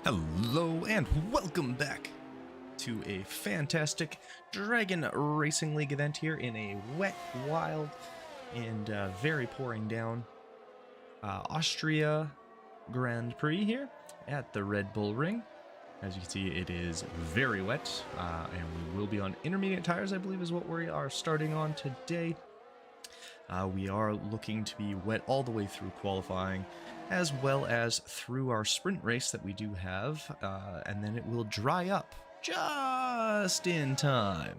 Hello and welcome back to a fantastic Dragon Racing League event here in a wet, wild, and very pouring down Austria Grand Prix here at the Redbull Ring. As you can see, it is very wet, and we will be on intermediate tires, I believe is what we are starting on today. We are looking to be wet all the way through qualifying, as well as through our sprint race that we do have, and then it will dry up just in time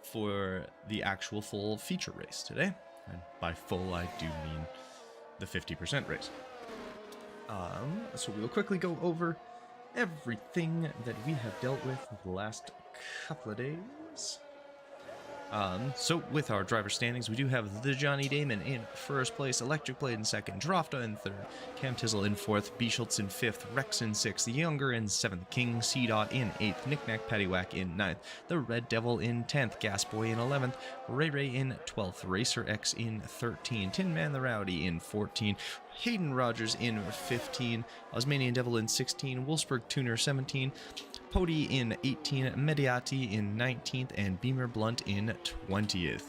for the actual full feature race today. And by full, I do mean the 50% race. So we'll quickly go over everything that we have dealt with the last couple of days. So with our driver standings, we do have the Johnny Damon in first place, Electric Blade in second, Drofta in third, Cam Tizzle in fourth, Beschultz in fifth, Rex in sixth, Younger in seventh, King C-Dot in eighth, Knick-Knack Paddywhack in ninth, the Red Devil in 10th, Gasboy in 11th, Ray Ray in 12th, Racer X in 13, Tin Man the Rowdy in 14, Hayden Rogers in 15, Osmanian Devil in 16, Wolfsburg Tuner 17, Pody in 18, Mediati in 19th, and Beamer Blunt in 20th.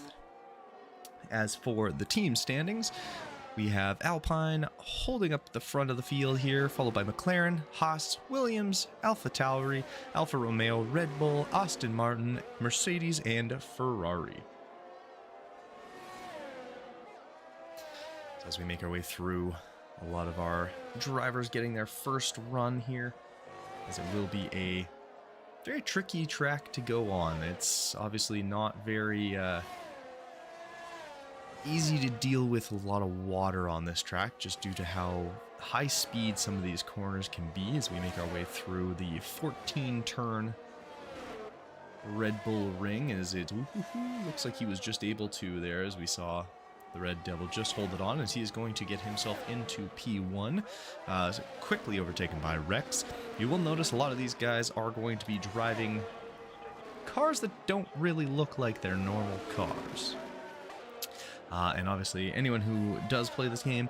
As for the team standings, we have Alpine holding up the front of the field here, followed by McLaren, Haas, Williams, Alfa Tauri, Alfa Romeo, Red Bull, Aston Martin, Mercedes, and Ferrari. So as we make our way through, a lot of our drivers getting their first run here, as it will be a very tricky track to go on. It's obviously not very easy to deal with a lot of water on this track, just due to how high speed some of these corners can be as we make our way through the 14-turn Red Bull Ring, as it looks like he was just able to there, as we saw the Red Devil just hold it on, as he is going to get himself into P1, quickly overtaken by Rex. You will notice a lot of these guys are going to be driving cars that don't really look like their normal cars. And obviously, anyone who does play this game,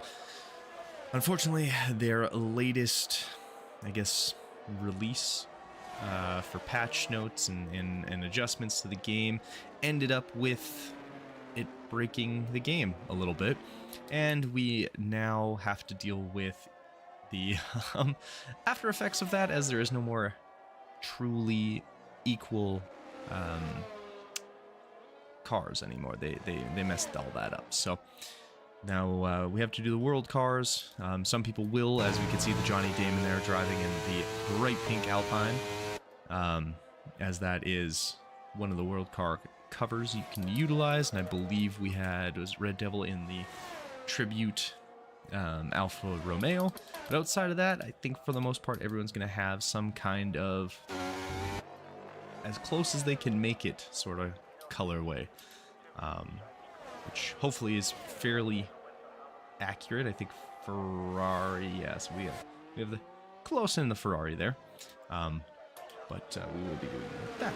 unfortunately, their latest, I guess, release for patch notes and adjustments to the game ended up with it breaking the game a little bit, and we now have to deal with the after effects of that, as there is no more truly equal cars anymore. They messed all that up. So now we have to do the world cars. Some people will, as we can see the Johnny Damon there driving in the bright pink Alpine, as that is one of the world car covers you can utilize, and I believe we had was Red Devil in the Tribute Alfa Romeo, but outside of that, I think for the most part everyone's going to have some kind of, as close as they can make it, sort of colorway, which hopefully is fairly accurate. I think Ferrari, yes, we have the close in the Ferrari there, but we will be doing that.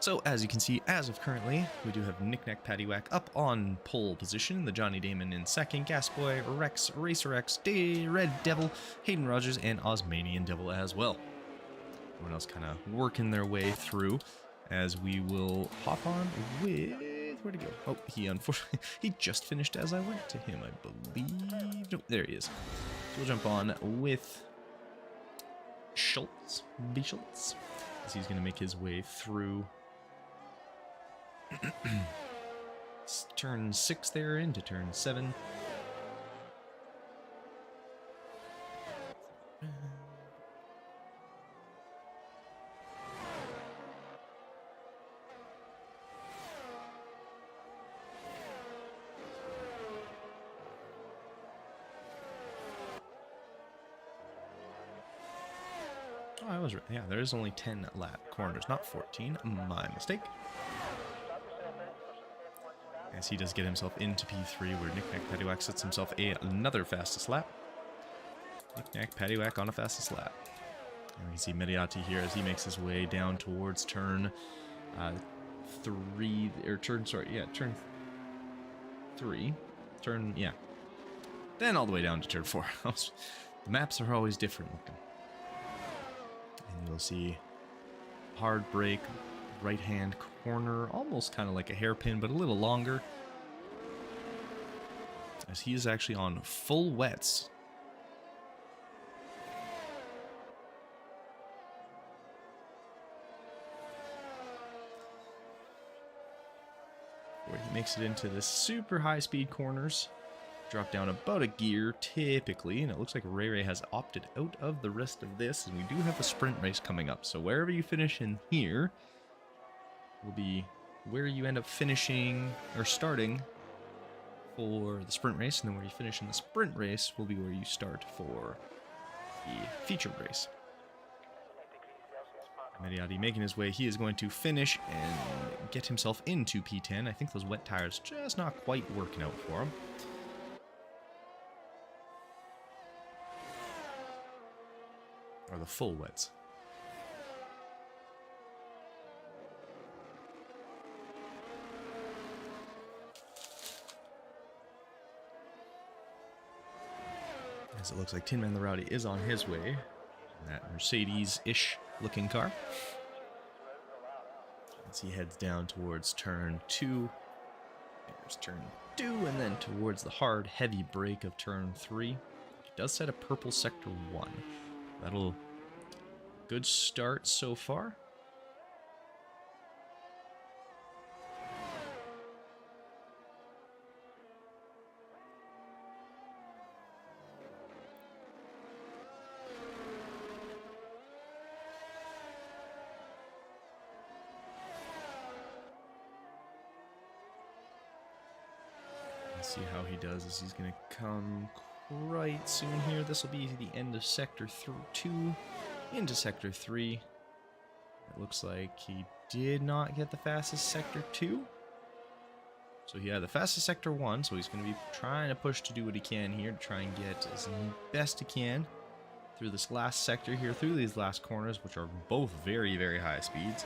So, as you can see, as of currently, we do have Knick-Knack Paddywhack up on pole position, the Johnny Damon in second, Gasboy, Rex, Racer X, Red Devil, Hayden Rogers, and Osmanian Devil as well. Everyone else kind of working their way through, as we will hop on with... Where'd he go? Oh, he unfortunately... he just finished as I went to him, I believe. No, there he is. So we'll jump on with Beschultz, as he's going to make his way through turn 6 there into turn 7. Oh, I was right. Yeah, there is only 10 lap corners, not 14. My mistake. As he does get himself into P3, where Knick-Knack Paddywhack sets himself another fastest lap. Knick-Knack Paddywhack on a fastest lap. And we can see Mediati here as he makes his way down towards turn 3, or turn 3. Then all the way down to turn 4. I was The maps are always different looking. And you'll see hard brake, right hand corner, almost kind of like a hairpin, but a little longer. As he is actually on full wets. Where he makes it into the super high speed corners. Drop down about a gear typically, and it looks like Ray Ray has opted out of the rest of this, and we do have a sprint race coming up. So wherever you finish in here will be where you end up finishing or starting for the sprint race, and then where you finish in the sprint race will be where you start for the featured race. Mediati making his way, he is going to finish and get himself into P10. I think those wet tires just not quite working out for him. Or the full wets. As it looks like Tin Man the Rowdy is on his way in that Mercedes-ish looking car. As he heads down towards turn 2. There's turn 2, and then towards the hard, heavy brake of turn 3. He does set a purple sector 1. That'll... good start so far. Let's see how he does as he's going to come right soon here. This will be the end of sector 2. Into sector 3. It looks like he did not get the fastest sector 2. So he had the fastest sector 1, so he's going to be trying to push to do what he can here to try and get as best he can through this last sector here, through these last corners, which are both very, very high speeds.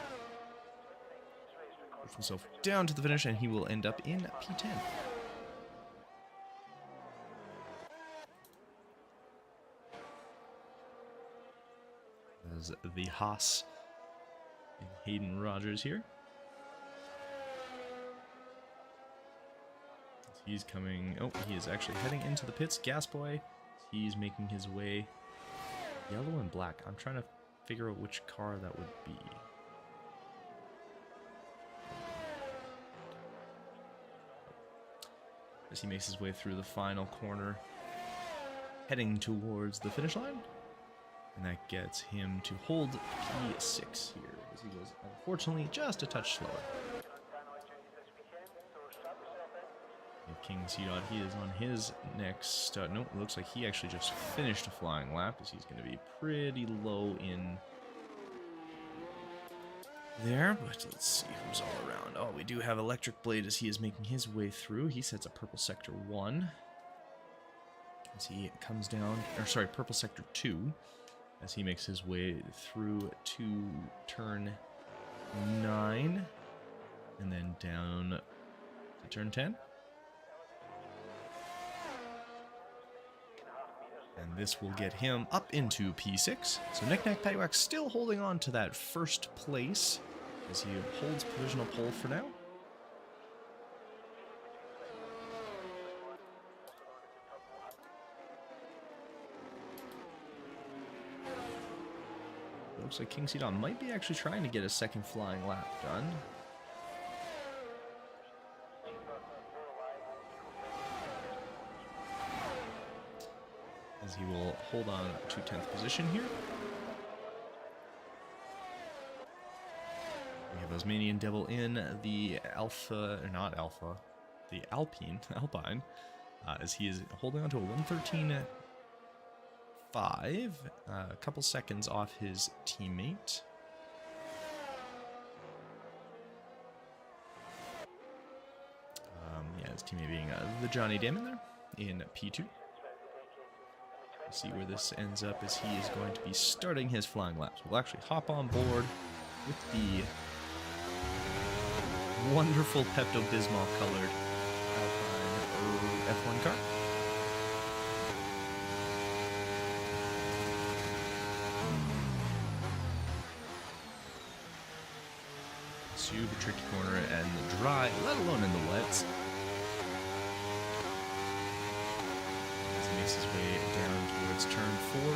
Push himself down to the finish, and he will end up in P10. As the Haas and Hayden Rogers here. He's coming... oh, he is actually heading into the pits. Gas Boy, he's making his way. Yellow and black. I'm trying to figure out which car that would be. As he makes his way through the final corner, heading towards the finish line. And that gets him to hold P6 here, as he was unfortunately just a touch slower. And King C-Dot, he is on his next... nope, it looks like he actually just finished a flying lap, as he's going to be pretty low in there. But let's see who's all around. Oh, we do have Electric Blade as he is making his way through. He sets a purple sector 1. As he comes down... or sorry, purple sector 2. As he makes his way through to turn 9, and then down to turn 10. And this will get him up into P6. So Knick Knack Paddywhack still holding on to that first place, as he holds provisional pole for now. Looks like King C-Dot might be actually trying to get a second flying lap done. As he will hold on to 10th position here. We have Osmanian Devil in the Alpha, or not Alpha, the Alpine, as he is holding on to a 113.5, a couple seconds off his teammate. Yeah, his teammate being the Johnny Damon there in P2. We'll see where this ends up, as he is going to be starting his flying laps. We'll actually hop on board with the wonderful Pepto-Bismol colored Alpine F1 car. super tricky corner and the dry, let alone in the wets. As he makes his way down towards turn 4.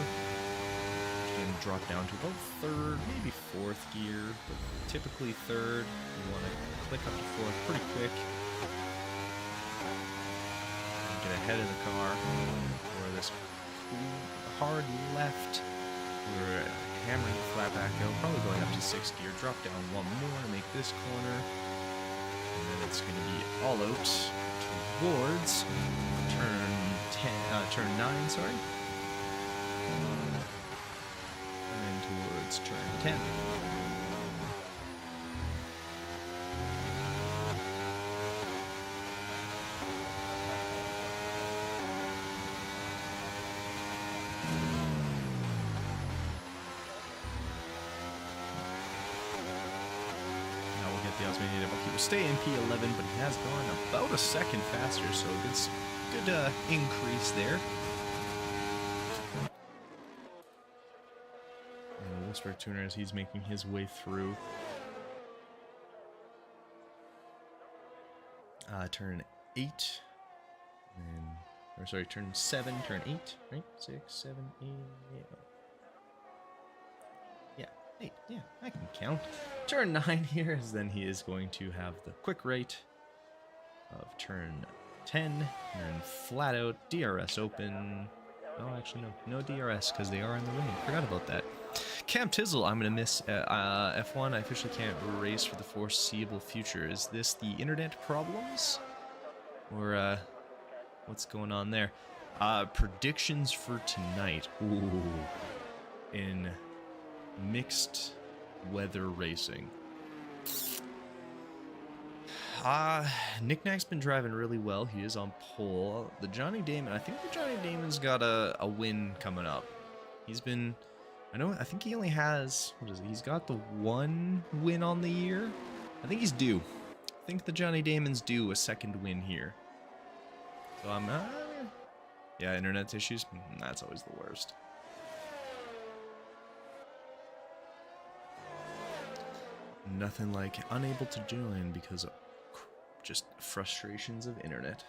Going to drop down to about 3rd, maybe 4th gear, but typically 3rd. You want to click up to 4th pretty quick. And get ahead of the car. Or this hard left. We're hammering the flat back out, probably going up to 6th gear. Drop down one more to make this corner. And then it's going to be all out towards turn 9, sorry. Towards turn 10. Now we'll get the Osmanian up. He will stay in P11, but he has gone about a second faster, so good increase there. Wolfsburg Tuner as he's making his way through turn 8 or sorry, turn 7, turn 8, right? 6, 7, 8, yeah, 8, yeah, I can count. Turn 9 here, as then he is going to have the quick rate of turn 10, turn flat out, DRS open. Oh, actually, no DRS, because they are in the ring. Forgot about that. Cam Tizzle, I'm going to miss F1. I officially can't race for the foreseeable future. Is this the internet problems? Or what's going on there? Predictions for tonight. Ooh. In mixed weather racing. Nick Nack's been driving really well. He is on pole. The Johnny Damon, I think the Johnny Damon's got a win coming up. He's been, I think he only has, what is it? He's got the 1 win on the year. I think he's due. I think the Johnny Damon's due a 2nd win here. So I'm, yeah, internet issues, that's always the worst. Nothing like unable to join because of just frustrations of internet.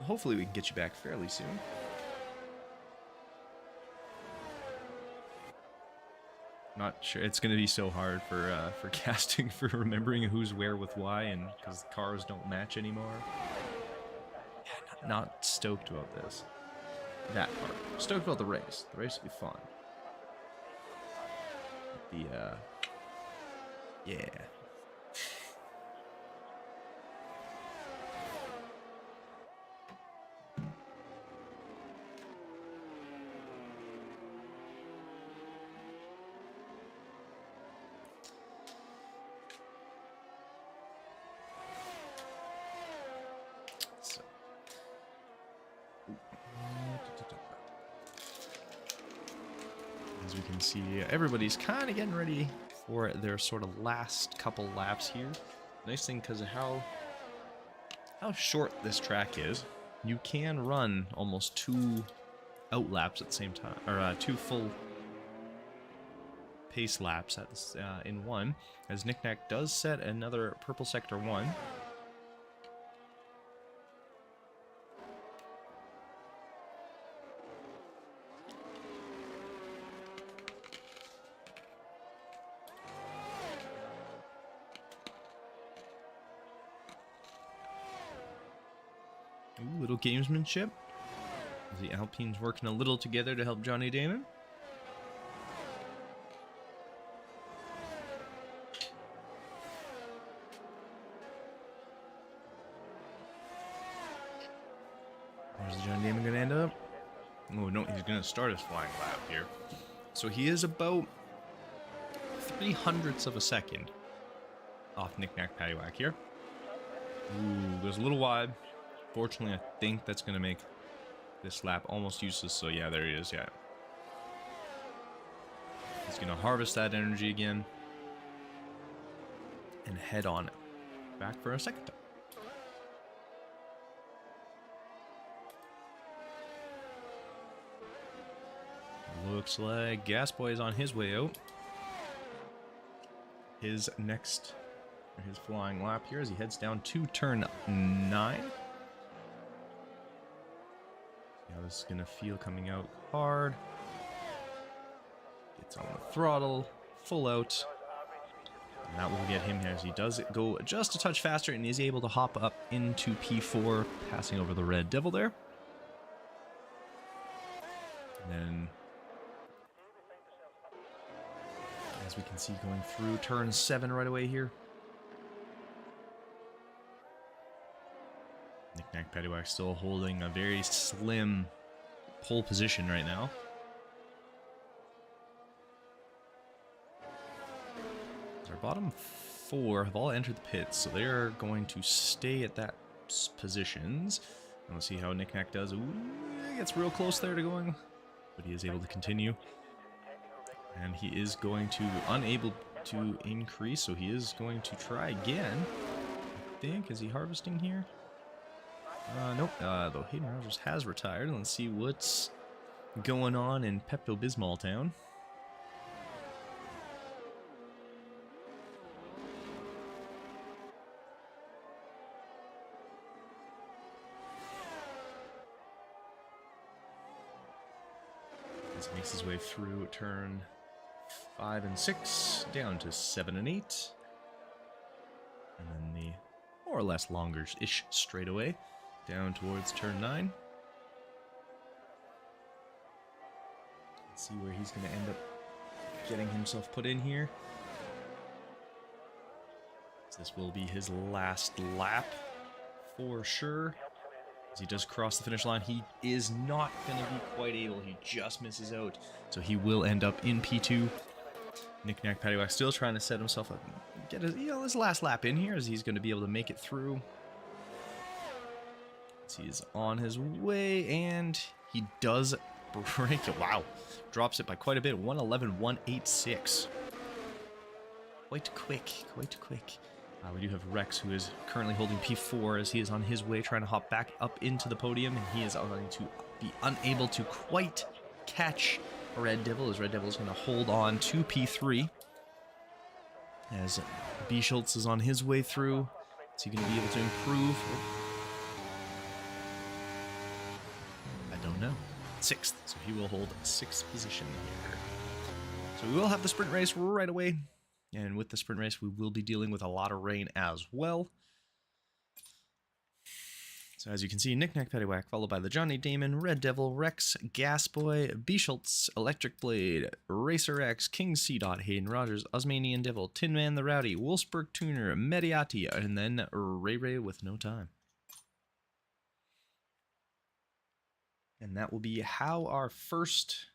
Hopefully we can get you back fairly soon. Not sure. It's going to be so hard for casting, for remembering who's where with why, and because cars don't match anymore. Yeah, not stoked about this. That part. Stoked about the race. The race will be fun. Yeah. So. As we can see, everybody's kind of getting ready for their sort of last couple laps here. Nice thing, because of how short this track is, you can run almost 2 out laps at the same time, or 2 full pace laps at this, in one. As Nick Nack does set another purple sector 1. Ooh, little gamesmanship. The Alpines working a little together to help Johnny Damon. Where's Johnny Damon going to end up? Oh, no, he's going to start his flying lap here. So he is about 0.03 of a second off Nick Nack Paddywhack here. Ooh, goes a little wide. Fortunately, I think that's going to make this lap almost useless. So yeah, there he is, yeah. He's going to harvest that energy again and head on back for a second time. Looks like Gas Boy is on his way out. His flying lap here as he heads down to turn 9. How this is going to feel coming out hard. Gets on the throttle, full out. And that will get him as he does go just a touch faster and is able to hop up into P4, passing over the Red Devil there. And then, as we can see, going through turn 7 right away here. Knick-Knack Paddywhack still holding a very slim pole position right now. Our bottom 4 have all entered the pits, so they are going to stay at that positions. And we'll see how Knick-Knack does. Ooh, he gets real close there to going, but he is able to continue. And he is going to unable to increase, so he is going to try again. I think, is he harvesting here? Nope, though Hayden Rogers has retired. Let's see what's going on in Pepto-Bismol Town. As he makes his way through turn 5 and 6, down to 7 and 8. And then the more or less longer-ish straightaway down towards turn 9. Let's see where he's going to end up getting himself put in here. This will be his last lap for sure. As he does cross the finish line, he is not going to be quite able. He just misses out. So he will end up in P2. Knick-Knack Paddywhack still trying to set himself up. Get his last lap in here as he's going to be able to make it through. He is on his way, and he does break it. Wow. Drops it by quite a bit. 111.186. Quite quick. Quite quick. We do have Rex, who is currently holding P4 as he is on his way trying to hop back up into the podium, and he is going to be unable to quite catch Red Devil, as Red Devil is going to hold on to P3. As B. Schultz is on his way through. Is he going to be able to improve? No, 6th, so he will hold 6th position here. So we will have the sprint race right away, and with the sprint race we will be dealing with a lot of rain as well. So as you can see, Knick-Knack Paddywhack, followed by the Johnny Damon, Red Devil, Rex, Gas Boy, B. Schultz, Electric Blade, Racer X, King C. Hayden Rogers, Osmanian Devil, Tin Man the Rowdy, Wolfsburg Tuner, Mediati, and then Ray Ray with no time. And that will be how our first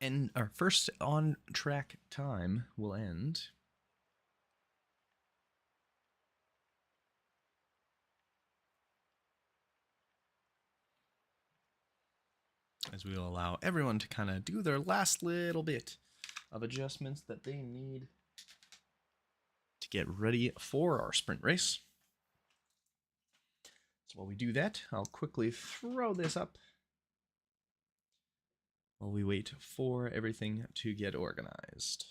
on-track time will end. As we will allow everyone to kind of do their last little bit of adjustments that they need to get ready for our sprint race. So while we do that, I'll quickly throw this up while we wait for everything to get organized.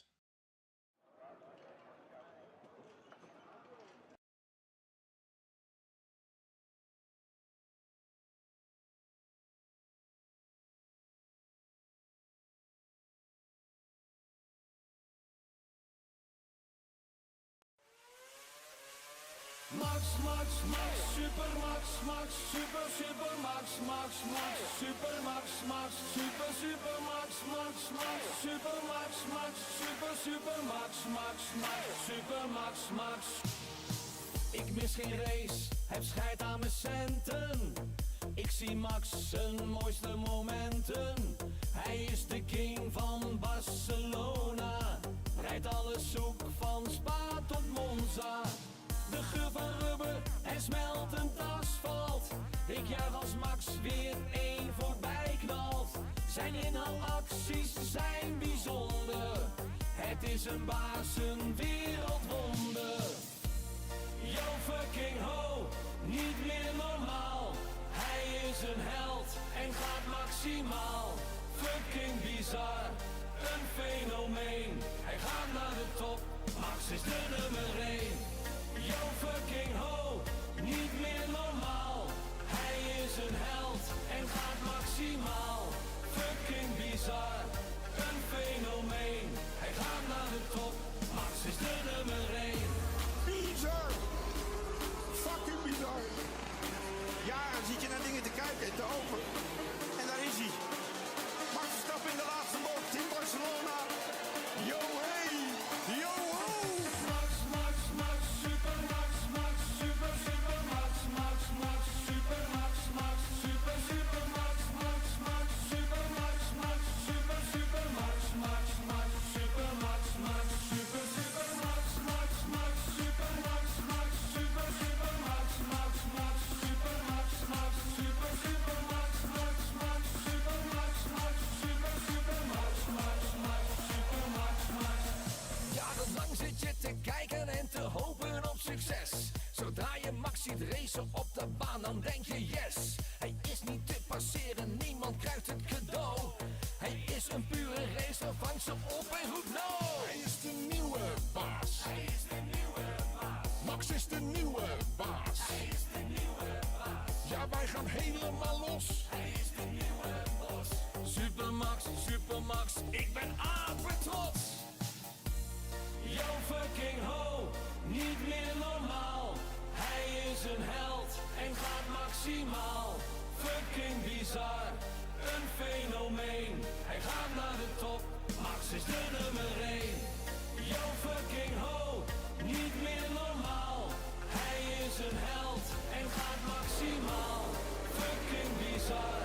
Max, Max, Max, Super Max, Max, Super, Super Max, Max, Max, Super Max, Max, Super, Super Max, Max, Max, Super Max, Max, Super, Super Max, Max, Max, Super Max, Max. Ik mis geen race, heb scheid aan mijn centen. Ik zie Max zijn mooiste momenten. Hij is de king van Barcelona. Rijdt alles zoek van Spa tot Monza. De geur van rubber en smeltend asfalt. Ik juich als Max weer één voorbij knalt. Zijn inhaalacties zijn bijzonder. Het is een baas, een wereldwonder. Yo fucking ho, niet meer normaal. Hij is een held en gaat maximaal. Fucking bizar. racen op de baan, dan denk je yes. Hij is niet te passeren, niemand krijgt het cadeau. Hij is een pure racer, vangt ze op en roept no. Hij is de nieuwe baas. Hij is de nieuwe baas. Max is de nieuwe baas. Hij is de nieuwe baas. Ja, wij gaan helemaal los. Hij is de nieuwe bos. Supermax, ik ben apetrots. Yo fucking ho, niet meer normaal. Hij is een held en gaat maximaal. Fucking bizar, een fenomeen. Hij gaat naar de top, Max is de nummer 1. Yo fucking ho, niet meer normaal. Hij is een held en gaat maximaal. Fucking bizar,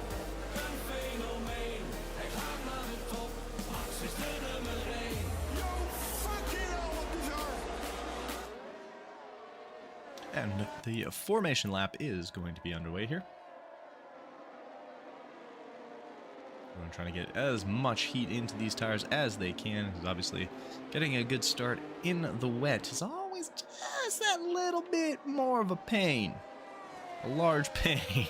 een fenomeen. Hij gaat naar de top, Max is de nummer 1. Yo fucking hell, wat bizar. And the formation lap is going to be underway here. Everyone trying to get as much heat into these tires as they can, because obviously getting a good start in the wet is always just that little bit more of a pain. A large pain.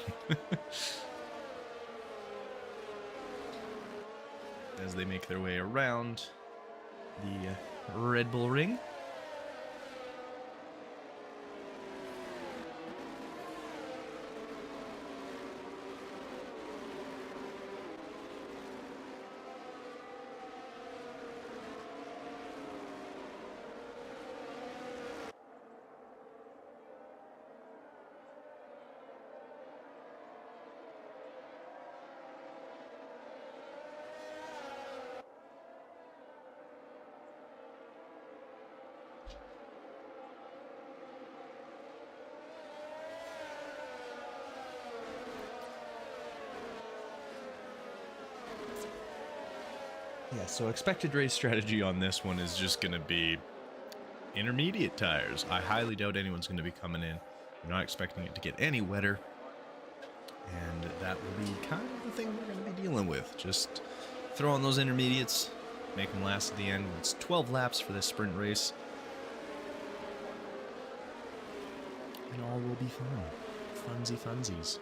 As they make their way around the Red Bull Ring. Yeah, so expected race strategy on this one is just going to be intermediate tires. I highly doubt anyone's going to be coming in. I'm not expecting it to get any wetter. And that will be kind of the thing we're going to be dealing with. Just throw on those intermediates, make them last at the end. It's 12 laps for this sprint race. And all will be fun. Funsy funsies.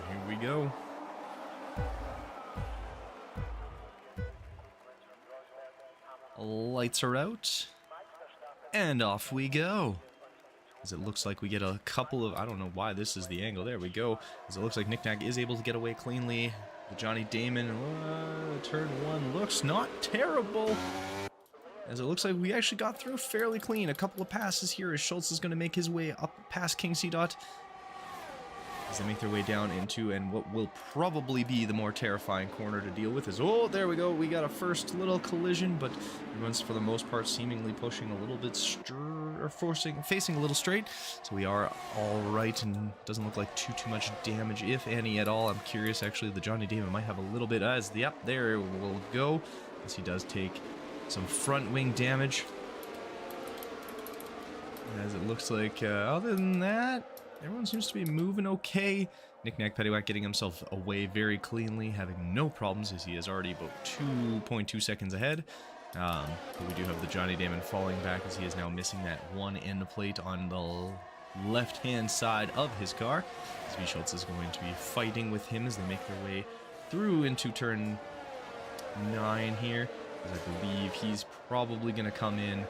Here we go. Lights are out. And off we go. As it looks like we get a couple of... I don't know why this is the angle. There we go. As it looks like Nick Nack is able to get away cleanly. The Johnny Damon. Turn one looks not terrible. As it looks like we actually got through fairly clean. A couple of passes here as Schultz is going to make his way up past King C. Dot. As they make their way down into, and what will probably be the more terrifying corner to deal with is, oh, there we go, we got a first little collision, but everyone's for the most part seemingly pushing a little bit facing a little straight, so we are all right, and doesn't look like too much damage, if any at all. I'm curious, actually, the Johnny Damon might have a little bit, as, yep, there we'll go, as he does take some front wing damage, as it looks like, other than that, everyone seems to be moving okay. Nick Nack Pettywhack getting himself away very cleanly, having no problems as he is already about 2.2 seconds ahead. But we do have the Johnny Damon falling back as he is now missing that one end plate on the left-hand side of his car. SV Schultz is going to be fighting with him as they make their way through into turn 9 here. As I believe he's probably going to come in,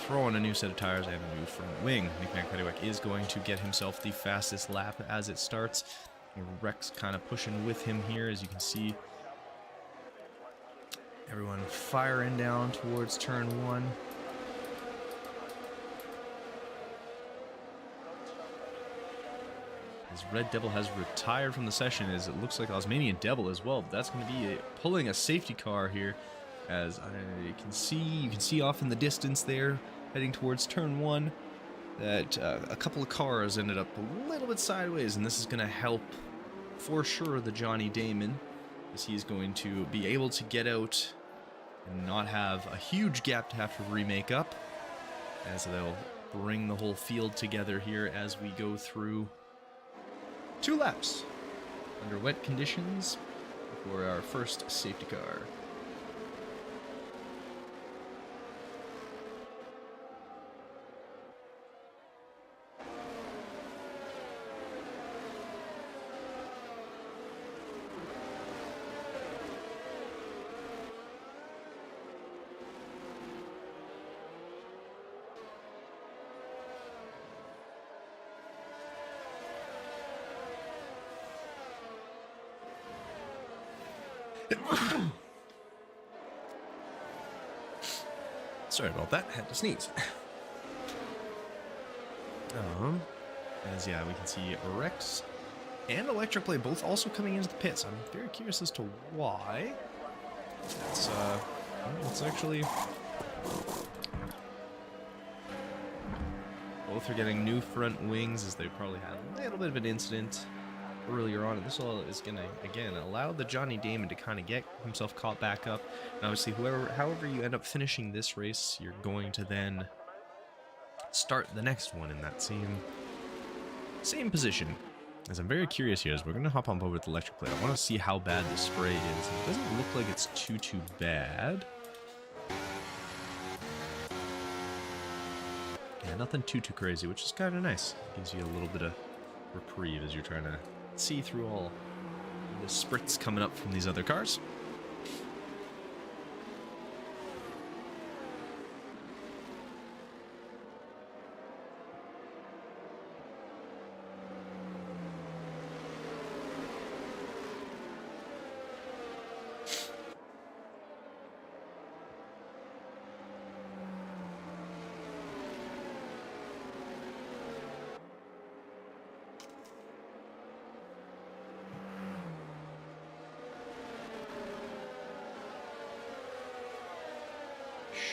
throw on a new set of tires and a new front wing. Nick Nack Pettywhack is going to get himself the fastest lap as it starts. Rex kind of pushing with him here, as you can see. Everyone firing down towards turn 1. As Red Devil has retired from the session, as it looks like Osmanian Devil as well. But that's going to be pulling a safety car here. As you can see off in the distance there, heading towards turn 1, that a couple of cars ended up a little bit sideways, and this is going to help, for sure, the Johnny Damon, as he's going to be able to get out and not have a huge gap to have to remake up, as they'll bring the whole field together here as we go through 2 laps under wet conditions for our first safety car. Sorry about that, had to sneeze. As yeah, we can see Rex and Electric Blade both also coming into the pits. I'm very curious as to why. It's actually both are getting new front wings, as they probably had a little bit of an incident earlier on, and this all is going to, again, allow the Johnny Damon to kind of get himself caught back up. And obviously, however you end up finishing this race, you're going to then start the next one in that same position. As I'm very curious here, as we're going to hop on over with the Electric Blade. I want to see how bad the spray is. It doesn't look like it's too bad. Yeah, nothing too crazy, which is kind of nice. Gives you a little bit of reprieve as you're trying to see through all the spritz coming up from these other cars.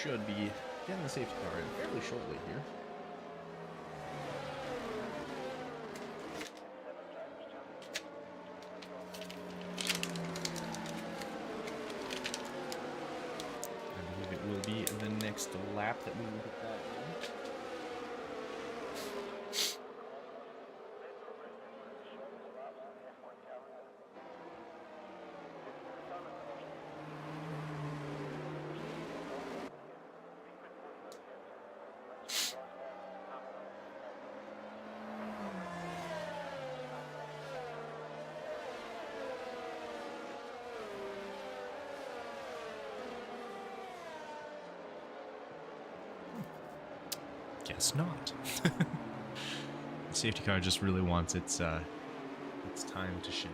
Should be getting the safety car in fairly shortly here. I believe it will be the next lap that we will get that in. Guess not. The safety car just really wants its time to shine.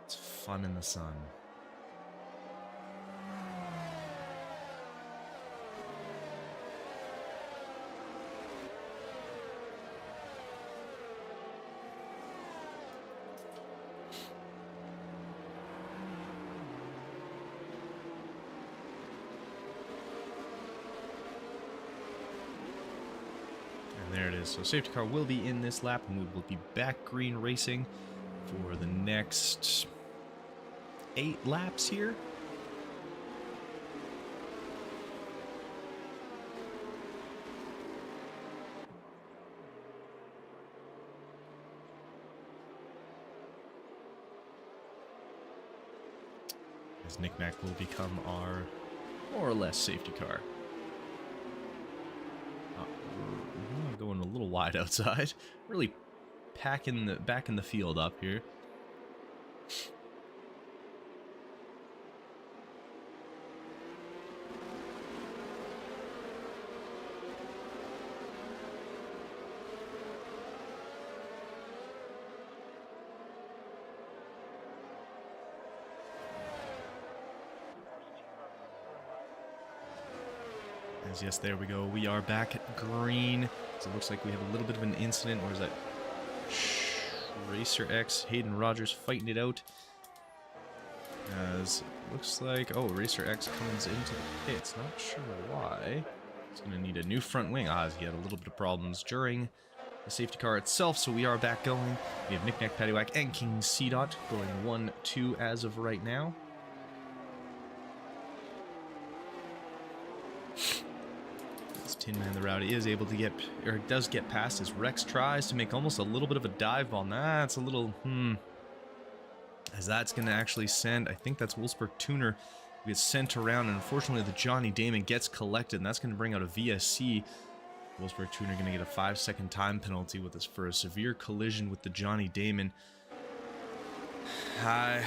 It's fun in the sun. There it is. So safety car will be in this lap, and we will be back green racing for the next 8 laps here. As Nick Mac will become our more or less safety car. Going a little wide outside, really packing the field up here. As yes, there we go. We are back at green. So it looks like we have a little bit of an incident. Or is that Racer X, Hayden Rogers fighting it out? As it looks like, oh, Racer X comes into the pits. Not sure why. He's going to need a new front wing. He had a little bit of problems during the safety car itself, so we are back going. We have Knick-Knack, Paddywhack, and King C-Dot going 1-2 as of right now. As Tin Man the Rowdy is able to get, or does get past as Rex tries to make almost a little bit of a dive bomb. That's a little, as that's going to actually send, I think that's Wolfsburg Tuner, who gets sent around, and unfortunately the Johnny Damon gets collected, and that's going to bring out a VSC. Wolfsburg Tuner going to get a 5-second time penalty with this for a severe collision with the Johnny Damon. And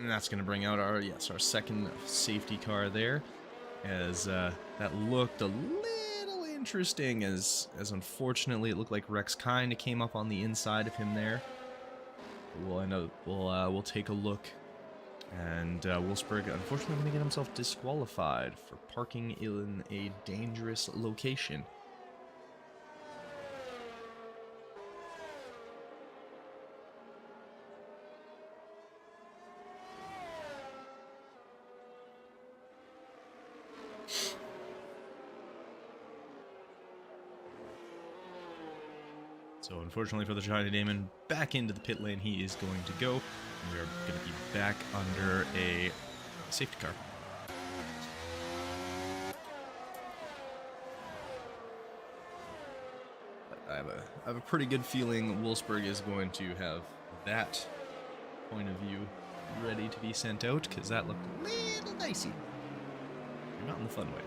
that's going to bring out our second safety car there, as that looked a little interesting, as unfortunately it looked like Rex kind of came up on the inside of him there. We'll take a look, and Wolfsburg unfortunately going to get himself disqualified for parking in a dangerous location. So unfortunately for the Johnny Damon, back into the pit lane he is going to go. And we are going to be back under a safety car. But I have a pretty good feeling Wolfsburg is going to have that point of view ready to be sent out, because that looked a little dicey. Not in the fun way.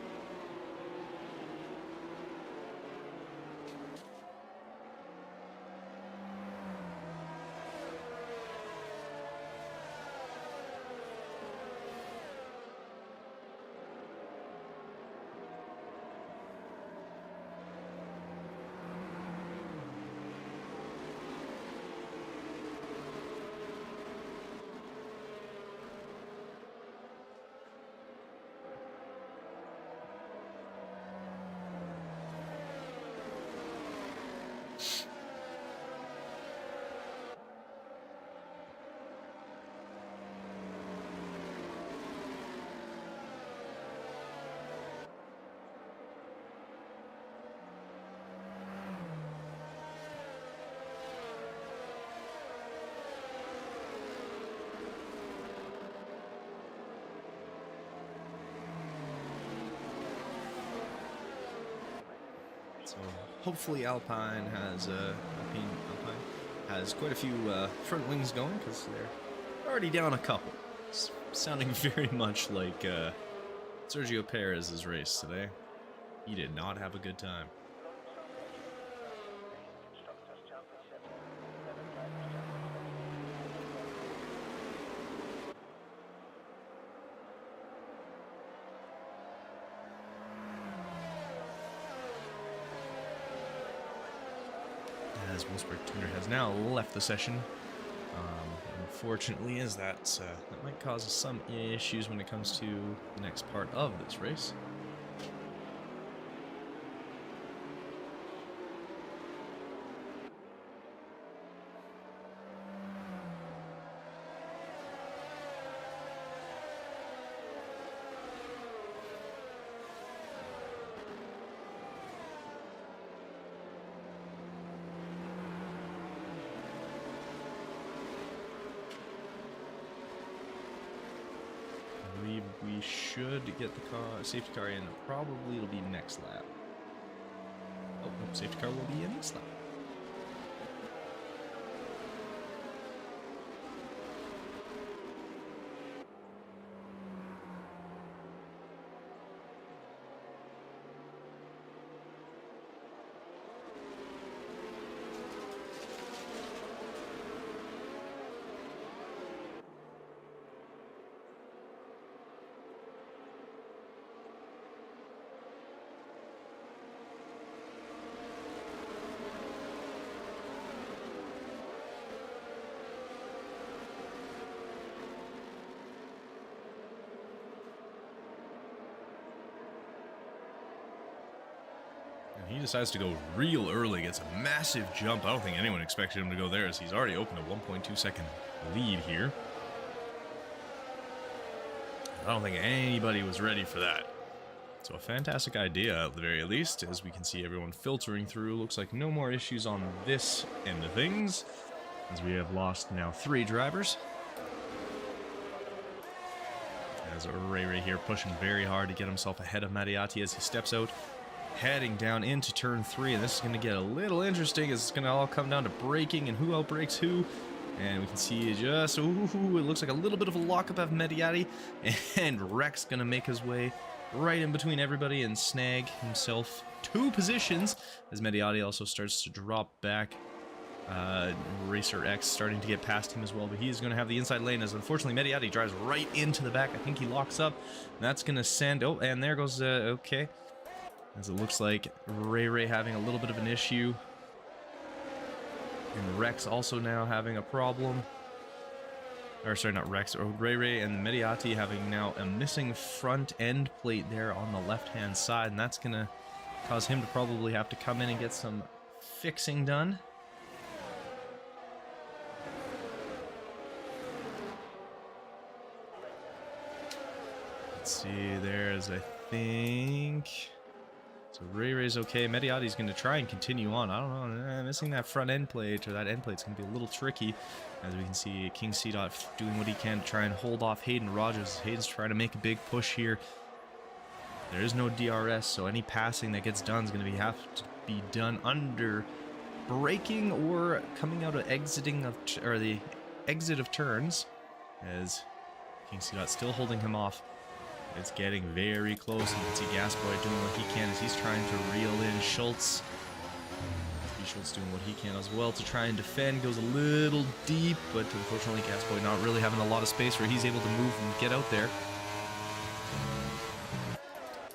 So hopefully Alpine has quite a few front wings going, because they're already down a couple. It's sounding very much like Sergio Perez's race today. He did not have a good time. As Wolfsburg Tuner has now left the session. Unfortunately, as that might cause us some issues when it comes to the next part of this race. We should get the safety car in. Probably it'll be next lap. Oh, no, safety car will be in this lap. He decides to go real early, gets a massive jump. I don't think anyone expected him to go there, as he's already opened a 1.2 second lead here. I don't think anybody was ready for that. So a fantastic idea at the very least, as we can see everyone filtering through. Looks like no more issues on this end of things, as we have lost now 3 drivers. As Ray here pushing very hard to get himself ahead of Mattiati as he steps out, heading down into turn 3, and this is going to get a little interesting as it's going to all come down to braking and who outbrakes who. And we can see just, ooh, it looks like a little bit of a lockup of Mattiati, and Rex going to make his way right in between everybody and snag himself 2 positions as Mattiati also starts to drop back. Racer X starting to get past him as well, but he's going to have the inside lane as unfortunately Mattiati drives right into the back. I think he locks up, and that's going to send, oh, and there goes, okay, as it looks like Ray having a little bit of an issue, and Rex also now having a problem. Or sorry, not Rex, or Ray and Mattiati having now a missing front end plate there on the left-hand side, and that's going to cause him to probably have to come in and get some fixing done. Let's see, there's, I think... So Ray's okay. Mattiati's going to try and continue on. I don't know, missing that front end plate, or that end plate's going to be a little tricky. As we can see, King C. doing what he can to try and hold off Hayden Rogers. Hayden's trying to make a big push here. There is no DRS, so any passing that gets done is going to have to be done under braking or coming out of exiting of, or the exit of turns. As King C. still holding him off. It's getting very close, and you can see Gasboy doing what he can as he's trying to reel in Schultz. Schultz doing what he can as well to try and defend. Goes a little deep, but unfortunately Gasboy not really having a lot of space where he's able to move and get out there.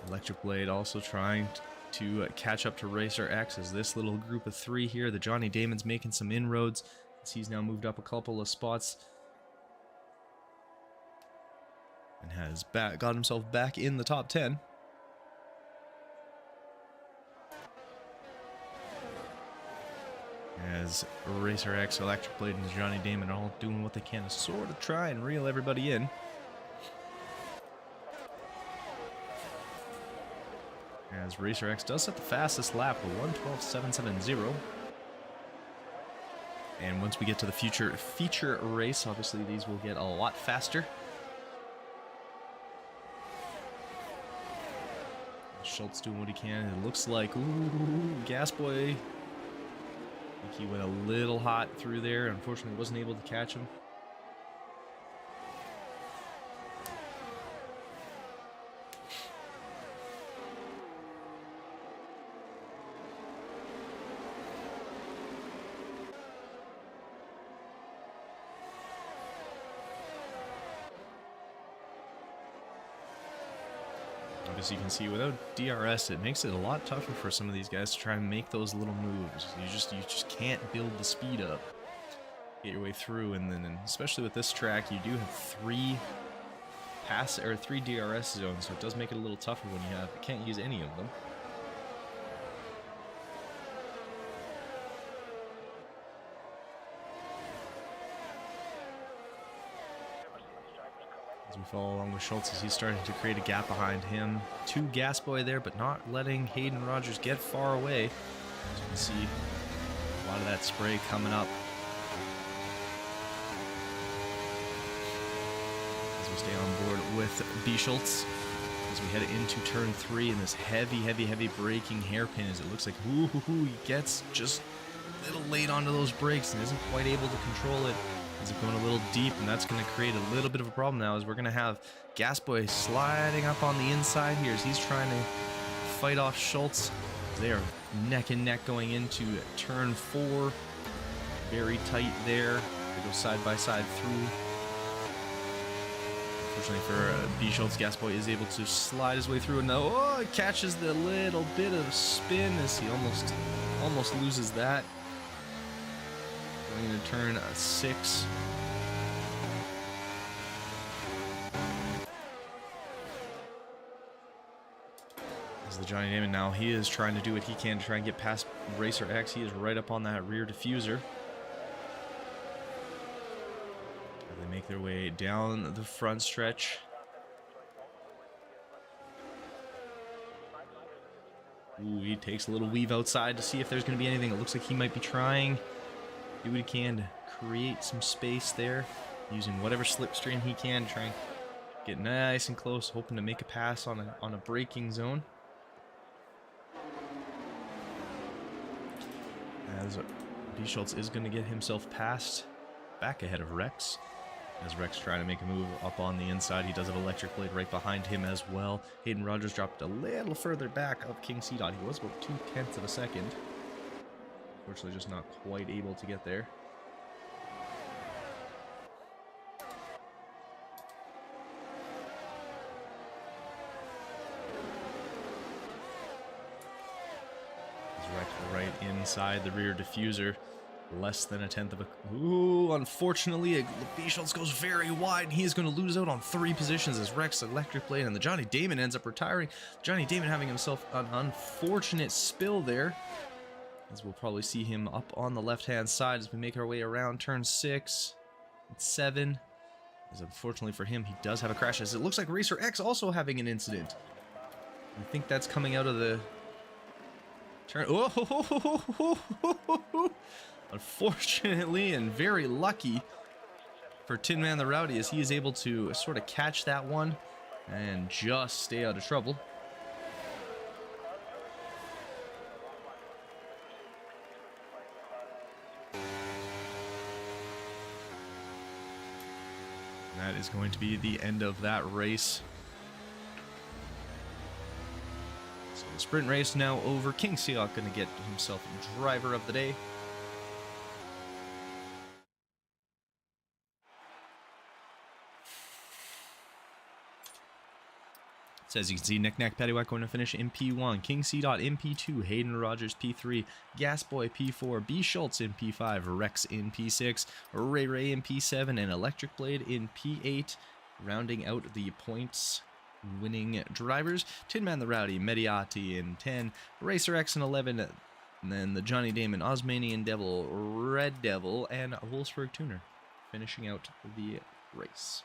Electric Blade also trying to catch up to Racer X as this little group of 3 here. The Johnny Damon's making some inroads as he's now moved up a couple of spots. And has got himself back in the top 10. As Racer X, Electric Blade, and Johnny Damon are all doing what they can to sort of try and reel everybody in. As Racer X does set the fastest lap with 1:12.770. And once we get to the future feature race, obviously these will get a lot faster. Schultz doing what he can. It looks like, ooh, Gasboy. I think he went a little hot through there. Unfortunately, wasn't able to catch him. As you can see, without DRS, it makes it a lot tougher for some of these guys to try and make those little moves. You just can't build the speed up, get your way through, and then especially with this track, you do have 3 DRS zones, so it does make it a little tougher when you can't use any of them. As we follow along with Schultz as he's starting to create a gap behind him. 2 Gasboy there, but not letting Hayden Rogers get far away. As you can see, a lot of that spray coming up. As we stay on board with B. Schultz. As we head into turn 3 in this heavy braking hairpin, as it looks like he gets just a little late onto those brakes and isn't quite able to control it. Ends up going a little deep, and that's going to create a little bit of a problem now, as we're going to have Gasboy sliding up on the inside here as he's trying to fight off Schultz. They are neck and neck going into turn 4. Very tight there. They go side by side through. Unfortunately for B. Schultz, Gasboy is able to slide his way through, and now catches the little bit of spin as he almost loses that. Going into turn 6. As the Johnny Damon now, he is trying to do what he can to try and get past Racer X. He is right up on that rear diffuser. As they make their way down the front stretch. Ooh, he takes a little weave outside to see if there's going to be anything. It looks like he might be trying. Do what he can to create some space there, using whatever slipstream he can to try and get nice and close, hoping to make a pass on a braking zone. As B. Schultz is going to get himself passed back ahead of Rex. As Rex trying to make a move up on the inside, he does have Electric Blade right behind him as well. Hayden Rogers dropped a little further back of King C. He was about 0.2 of a second. Unfortunately, just not quite able to get there. Rex right inside the rear diffuser. Less than 1/10 of a... Ooh, unfortunately, B. Schultz goes very wide, and he is going to lose out on 3 positions as Rex Electric Blade and the Johnny Damon ends up retiring. Johnny Damon having himself an unfortunate spill there, as we'll probably see him up on the left-hand side as we make our way around turn 6 and 7. As unfortunately for him, he does have a crash, as it looks like Racer X also having an incident. I think that's coming out of the turn. Oh! Unfortunately, and very lucky for Tin Man the Rowdy, as he is able to sort of catch that one and just stay out of trouble. And that is going to be the end of that race. So the sprint race now over. King Seahawk going to get himself driver of the day. So as you can see, Knick Knack Paddywhack going to finish in P1, King C. in P2, Hayden Rogers P3, Gasboy P4, B. Schultz in P5, Rex in P6, Ray Ray in P7, and Electric Blade in P8, rounding out the points winning drivers. Tin Man the Rowdy, Mediati in 10, Racer X in 11, and then the Johnny Damon, Osmanian Devil, Red Devil, and Wolfsburg Tuner finishing out the race.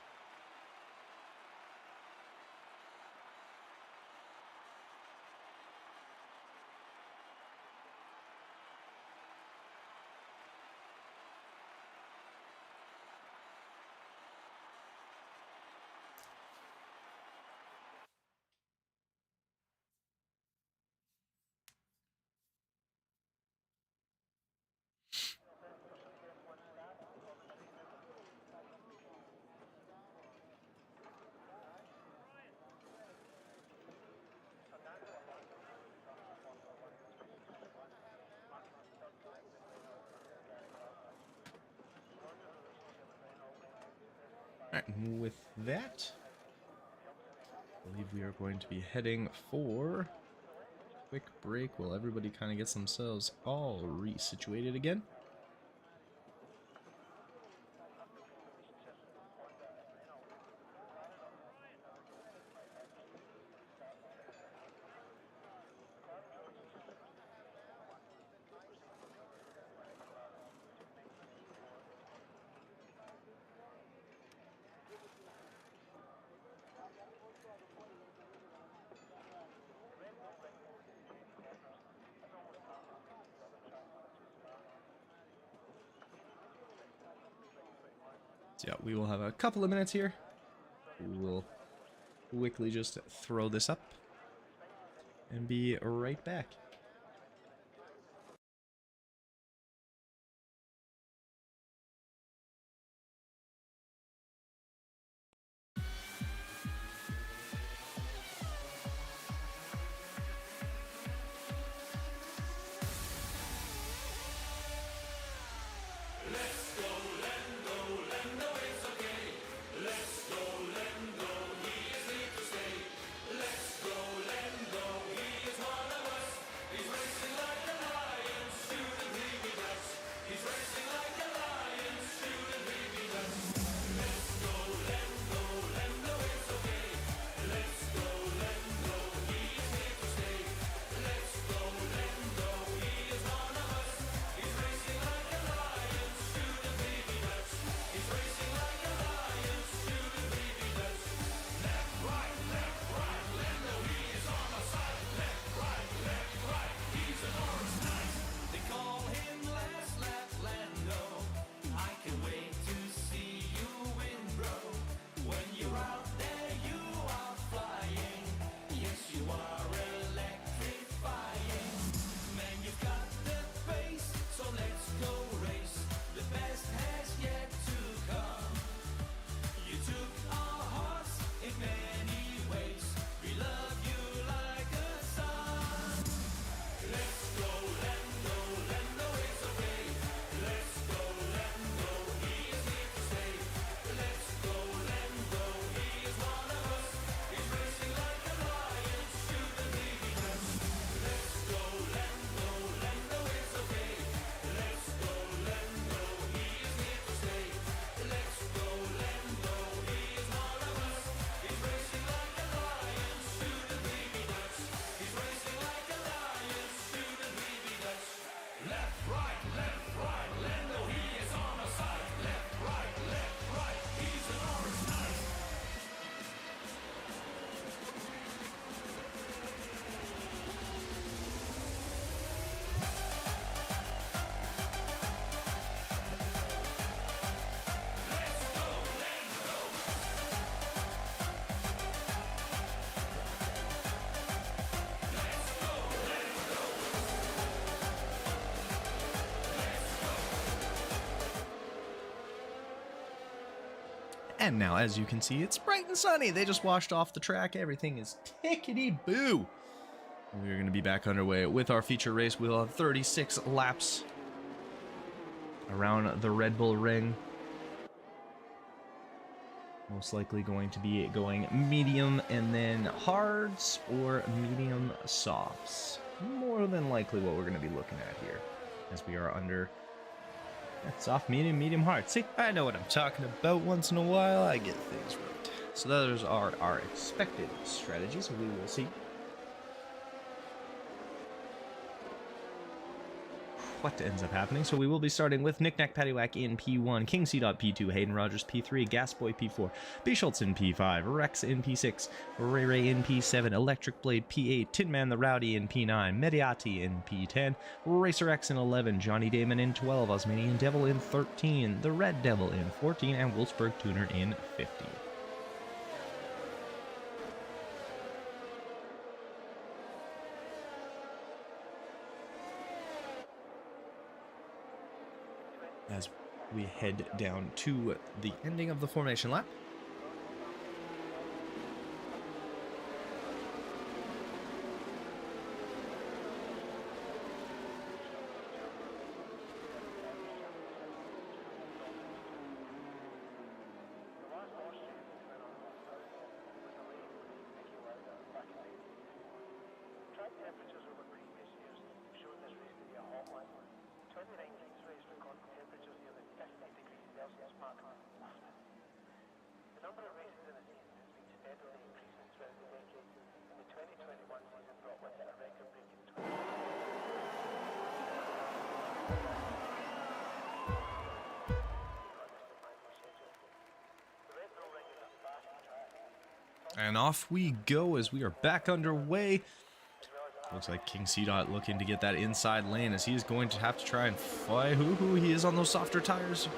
Alright, and with that, I believe we are going to be heading for a quick break while everybody kind of gets themselves all resituated again. So yeah, we will have a couple of minutes here. We will quickly just throw this up and be right back. And now, as you can see, it's bright and sunny. They just washed off the track. Everything is tickety-boo. We're going to be back underway with our feature race. We'll have 36 laps around the Red Bull Ring. Most likely going to be going medium and then hards or medium softs. More than likely what we're going to be looking at here, as we are under soft, medium, medium, hard. See, I know what I'm talking about. Once in a while, I get things right. So those are our expected strategies. We will see what ends up happening. So we will be starting with Knick-Knack Paddywhack in P1, King C. P2, Hayden Rogers P3, Gasboy P4, B. Schultz in P5, Rex in P6, Ray Ray in P7, Electric Blade P8, Tin Man the Rowdy in P9, Mediati in P10, Racer X in 11, Johnny Damon in 12, Osmanian Devil in 13, the Red Devil in 14, and Wolfsburg Tuner in 15. As we head down to the ending of the formation lap. And off we go as we are back underway. Looks like King C. looking to get that inside lane as he is going to have to try and fly. He is on those softer tires.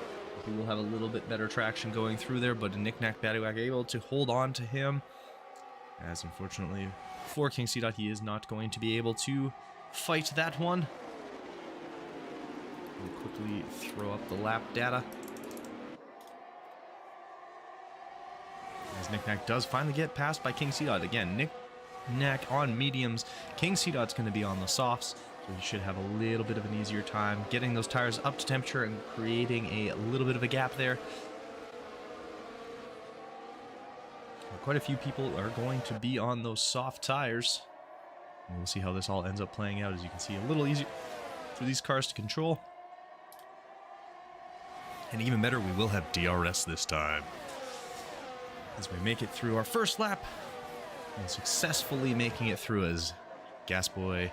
He will have a little bit better traction going through there, but Knick-Knack Paddywhack able to hold on to him. As unfortunately for King C. he is not going to be able to fight that one. We'll quickly throw up the lap data. As Knick-Knack does finally get passed by King C. Again, Knick-Knack on mediums. King C. going to be on the softs, so he should have a little bit of an easier time getting those tires up to temperature and creating a little bit of a gap there. Quite a few people are going to be on those soft tires. And we'll see how this all ends up playing out. As you can see, a little easier for these cars to control. And even better, we will have DRS this time. As we make it through our first lap, and successfully making it through as Gasboy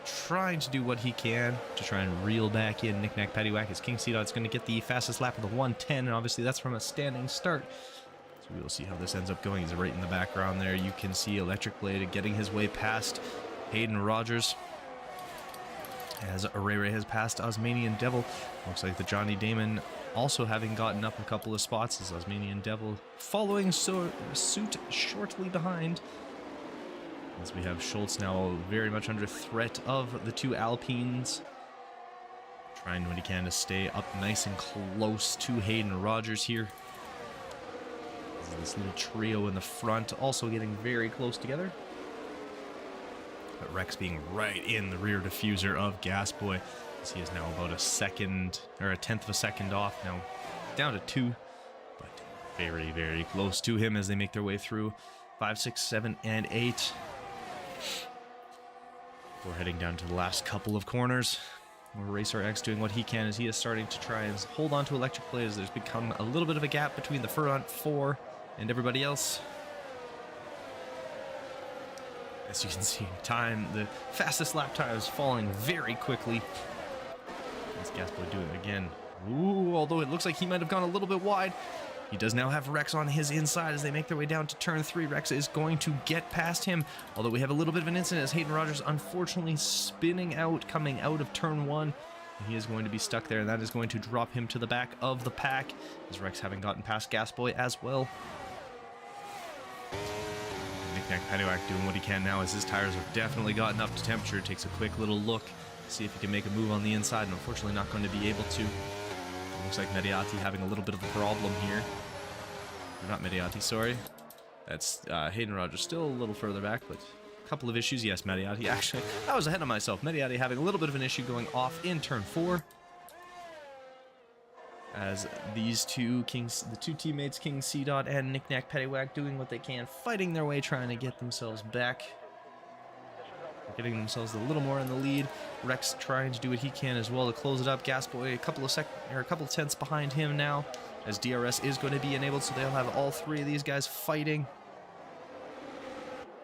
trying to do what he can to try and reel back in Knick-Knack Paddywhack as King C. is going to get the fastest lap of the 110, and obviously that's from a standing start. So we will see how this ends up going. He's right in the background there. You can see Electric Blade getting his way past Hayden Rogers. As Ray Ray has passed Osmanian Devil. Looks like the Johnny Damon also having gotten up a couple of spots as Osmanian Devil following suit shortly behind. As we have Schultz now very much under threat of the two Alpines. Trying what he can to stay up nice and close to Hayden Rogers here. This little trio in the front also getting very close together. But Rex being right in the rear diffuser of Gasboy. As he is now about a second, or a tenth of a second off, now down to 2. But very, very close to him as they make their way through 5, 6, 7, and 8. We're heading down to the last couple of corners. Racer X doing what he can as he is starting to try and hold on to Electric Blade as there's become a little bit of a gap between the front 4 and everybody else. As you can see, time, the fastest lap time is falling very quickly. As Gasboy doing it again. Ooh, although it looks like he might have gone a little bit wide. He does now have Rex on his inside as they make their way down to turn 3. Rex is going to get past him, although we have a little bit of an incident as Hayden Rogers unfortunately spinning out, coming out of turn 1. And he is going to be stuck there, and that is going to drop him to the back of the pack, as Rex having gotten past Gasboy as well. Knick-Knack Paddywhack doing what he can now as his tires have definitely gotten up to temperature. Takes a quick little look, see if he can make a move on the inside, and unfortunately not going to be able to. Looks like Mediati having a little bit of a problem here. Or not Mediati, sorry. That's Hayden Rogers still a little further back, but a couple of issues. Yes, Mediati. Actually, I was ahead of myself. Mediati having a little bit of an issue going off in turn 4. As these two the two teammates, King C. and Knick Knack Paddywhack, doing what they can, fighting their way, trying to get themselves back. Getting themselves a little more in the lead. Rex trying to do what he can as well to close it up. Gasboy a couple of tenths behind him now, as DRS is going to be enabled, so they'll have all 3 of these guys fighting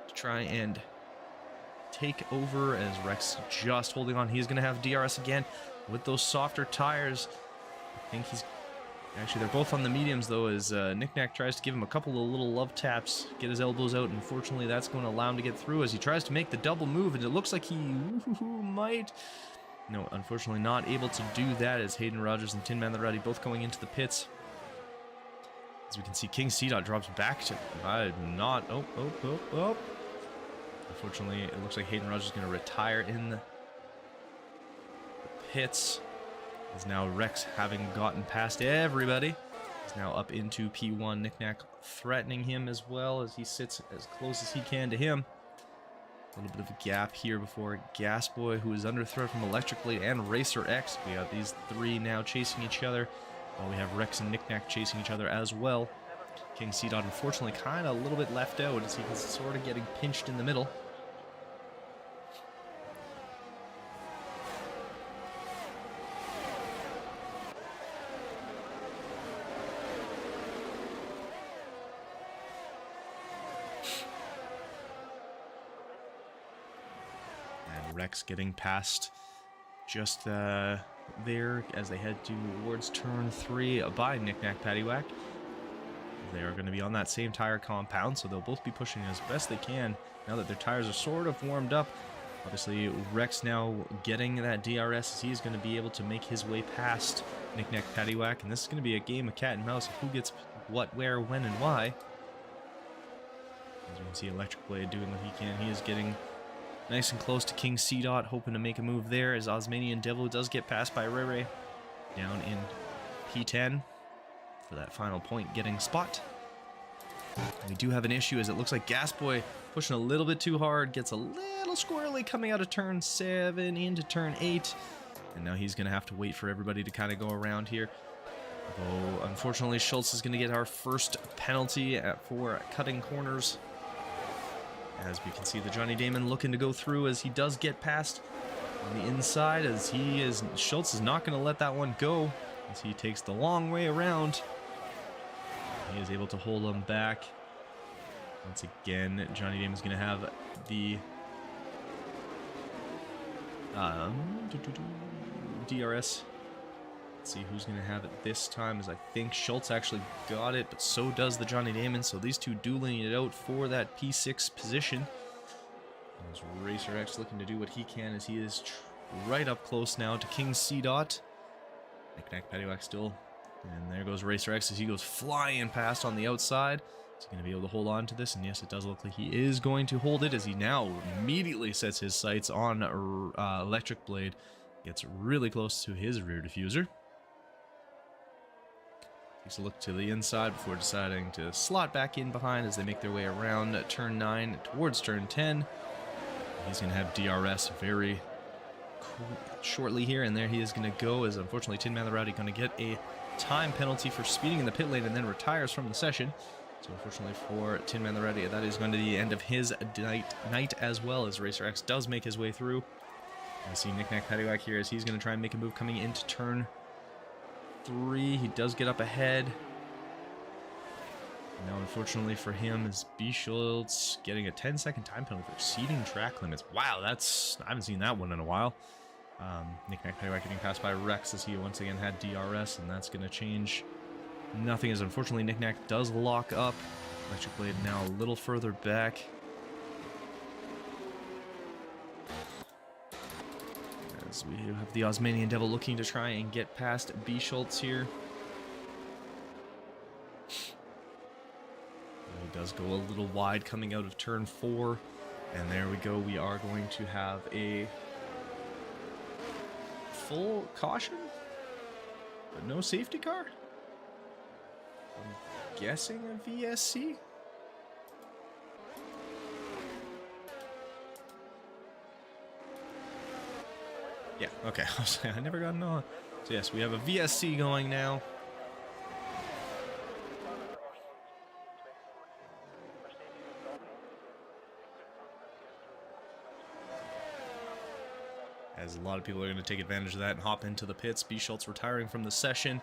to try and take over, as Rex just holding on. He's going to have DRS again with those softer tires. I think he's... Actually, they're both on the mediums, though, as Knick Knack tries to give him a couple of little love taps, get his elbows out. Unfortunately, that's going to allow him to get through as he tries to make the double move, and it looks like he might... No, unfortunately not able to do that, as Hayden Rogers and Tin Man the Rowdy both going into the pits. As we can see, King C. drops back to... Oh. Unfortunately, it looks like Hayden Rogers is going to retire in the pits. Is now Rex, having gotten past everybody, is now up into P1. Knick Knack threatening him as well, as he sits as close as he can to him. A little bit of a gap here before Gasboy, who is under threat from Electric Blade and Racer X. We have these 3 now chasing each other, while we have Rex and Knick Knack chasing each other as well. King C. unfortunately kind of a little bit left out, as he's sort of getting pinched in the middle. Rex getting past just there as they head towards turn 3 by Knick Knack Paddywhack. They are going to be on that same tire compound, so they'll both be pushing as best they can now that their tires are sort of warmed up. Obviously, Rex now getting that DRS, as he is going to be able to make his way past Knick Knack Paddywhack, and this is going to be a game of cat and mouse of who gets what, where, when, and why. As you can see, Electric Blade doing what he can. He is getting nice and close to King C. hoping to make a move there, as Osmanian Devil does get passed by Ray Ray down in P10 for that final point getting spot. And we do have an issue, as it looks like Gasboy pushing a little bit too hard, gets a little squirrely coming out of turn 7 into turn 8, and now he's going to have to wait for everybody to kind of go around here. Although, unfortunately, Schultz is going to get our first penalty for cutting corners. As we can see, the Johnny Damon looking to go through, as he does get past on the inside, as Schultz is not going to let that one go, as he takes the long way around. He is able to hold him back. Once again, Johnny Damon's going to have the DRS. Let's see who's going to have it this time, as I think Schultz actually got it, but so does the Johnny Damon. So these two dueling it out for that P6 position. As Racer X looking to do what he can, as he is right up close now to King C. Knick Knack Paddywhack still. And there goes Racer X, as he goes flying past on the outside. Is he going to be able to hold on to this? And yes, it does look like he is going to hold it, as he now immediately sets his sights on Electric Blade. Gets really close to his rear diffuser. Takes a look to the inside before deciding to slot back in behind as they make their way around turn 9 towards turn 10. He's going to have DRS very shortly here, and there he is going to go, as unfortunately Tin Man the Rowdy going to get a time penalty for speeding in the pit lane and then retires from the session. So unfortunately for Tin Man the Rowdy, that is going to be the end of his night, as well, as Racer X does make his way through. I see Knick Knack Paddywhack here, as he's going to try and make a move coming into turn 3. He does get up ahead. Now, unfortunately for him, is B. Schultz getting a 10-second time penalty for exceeding track limits. Wow, I haven't seen that one in a while. Knick Knack Paddywhack getting passed by Rex, as he once again had DRS, and that's going to change nothing, as unfortunately Knick Knack does lock up. Electric Blade now a little further back. As we have the Osmanian Devil looking to try and get past B. Schultz here. He does go a little wide coming out of turn 4. And there we go. We are going to have a full caution. But no safety car? I'm guessing a VSC? Yeah, okay. I never got on. So yes, we have a VSC going now. As a lot of people are going to take advantage of that and hop into the pits. B. Schultz retiring from the session.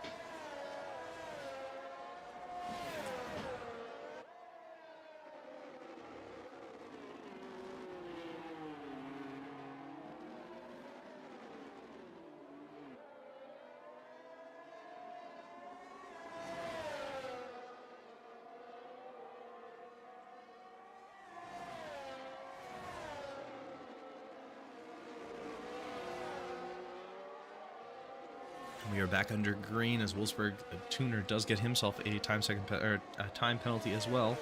We are back under green as Wolfsburg Tuner does get himself a time penalty as well.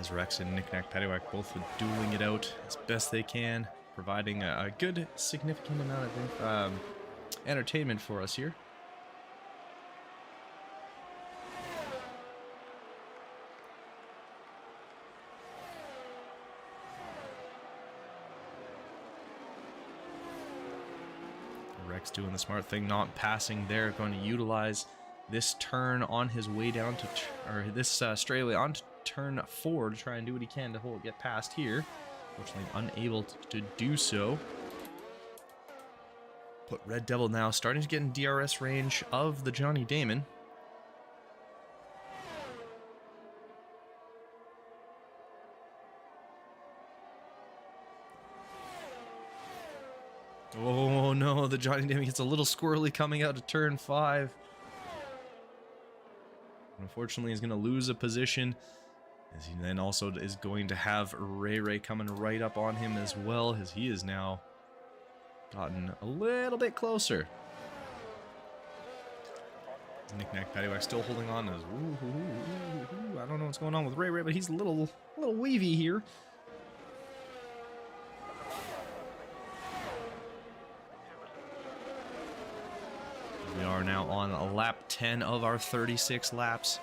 As Rex and Knick-Knack Paddywhack both dueling it out as best they can, providing a good, significant amount of entertainment for us here. Rex doing the smart thing, not passing there, going to utilize this turn on his way down to, or this straightaway onto turn 4 to try and do what he can to get past here. Fortunately, unable to do so. But Red Devil now starting to get in DRS range of the Johnny Damon. Oh no, the Johnny Damon gets a little squirrely coming out of turn 5. Unfortunately, he's going to lose a position, as he then also is going to have Ray coming right up on him as well, as he has now gotten a little bit closer. Knick-Knack Paddywhack still holding on as I don't know what's going on with Ray, but he's a little wavy here. We are now on lap 10 of our 36 laps.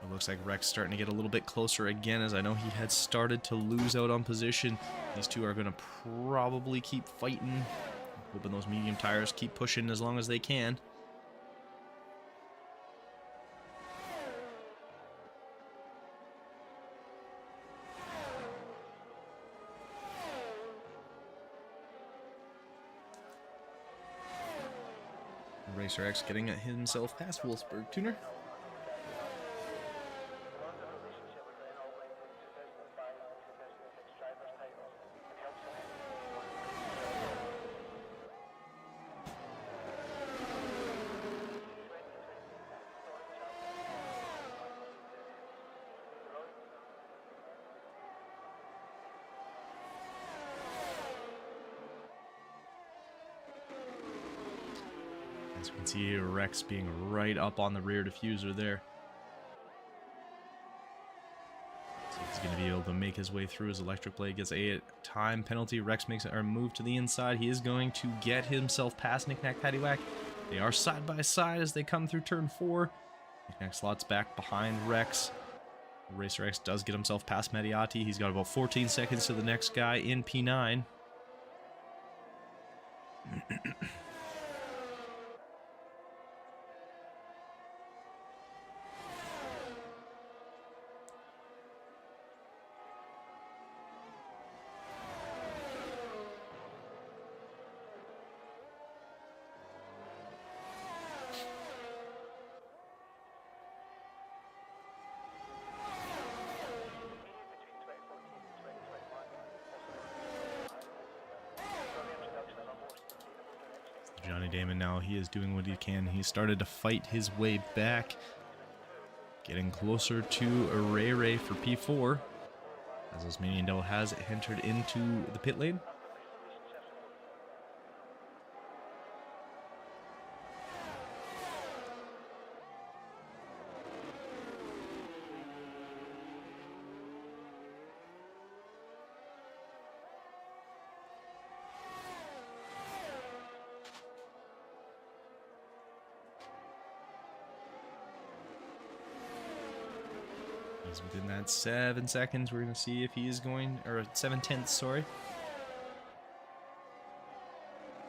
It looks like Rex starting to get a little bit closer again, as I know he had started to lose out on position. These two are going to probably keep fighting, hoping those medium tires keep pushing as long as they can. Racer X getting himself past Wolfsburg Tuner. As you can see, Rex being right up on the rear diffuser there. So he's going to be able to make his way through. His electric blade gets a time penalty. Rex makes a move to the inside. He is going to get himself past Knick-Knack Paddywhack. They are side by side as they come through turn 4. Knick-Knack slots back behind Rex. Racer X does get himself past Mediati. He's got about 14 seconds to the next guy in P9. Johnny Damon now, he is doing what he can. He started to fight his way back, getting closer to Ray for P4, as Osmanian Devil has entered into the pit lane. He's within that 7 seconds. We're going to see if he is going, or 7/10, sorry.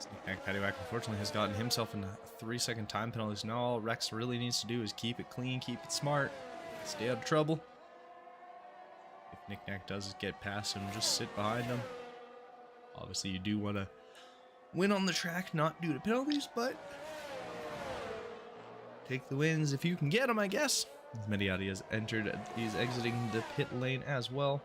Sneak Paddywhack unfortunately has gotten himself in a 3-second time penalty. So now all Rex really needs to do is keep it clean, keep it smart, stay out of trouble. If Knick-Knack does get past him, just sit behind him. Obviously you do want to win on the track, not due to penalties, but take the wins if you can get them, I guess. Mediotti has entered, he's exiting the pit lane as well.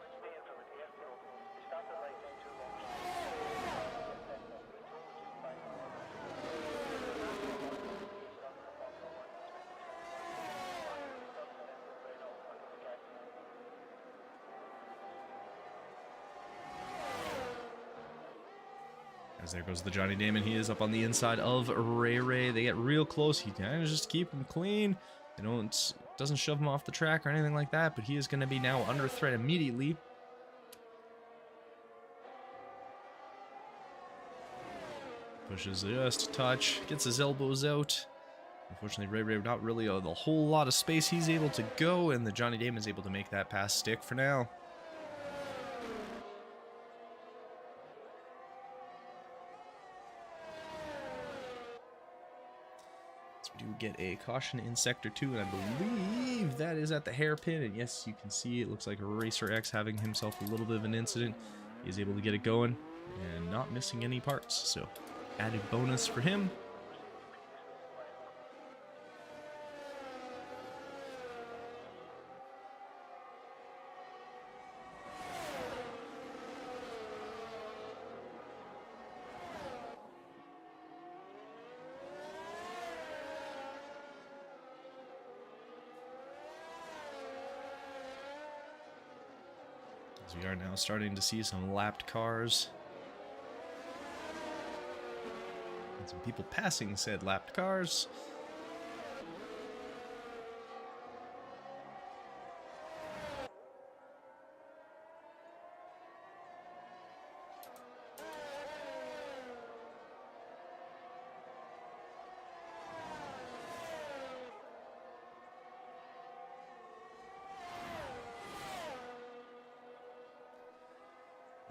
As there goes the Johnny Damon, he is up on the inside of Ray. They get real close, he manages to keep him clean. They doesn't shove him off the track or anything like that, but he is going to be now under threat immediately. Pushes just a touch, gets his elbows out. Unfortunately, Ray not really a whole lot of space he's able to go, and the Johnny Damon's able to make that pass stick for now. We do get a caution in Sector 2, and I believe that is at the hairpin. And yes, you can see it looks like Racer X having himself a little bit of an incident. He's able to get it going and not missing any parts, so added bonus for him. As we are now starting to see some lapped cars. And some people passing said lapped cars.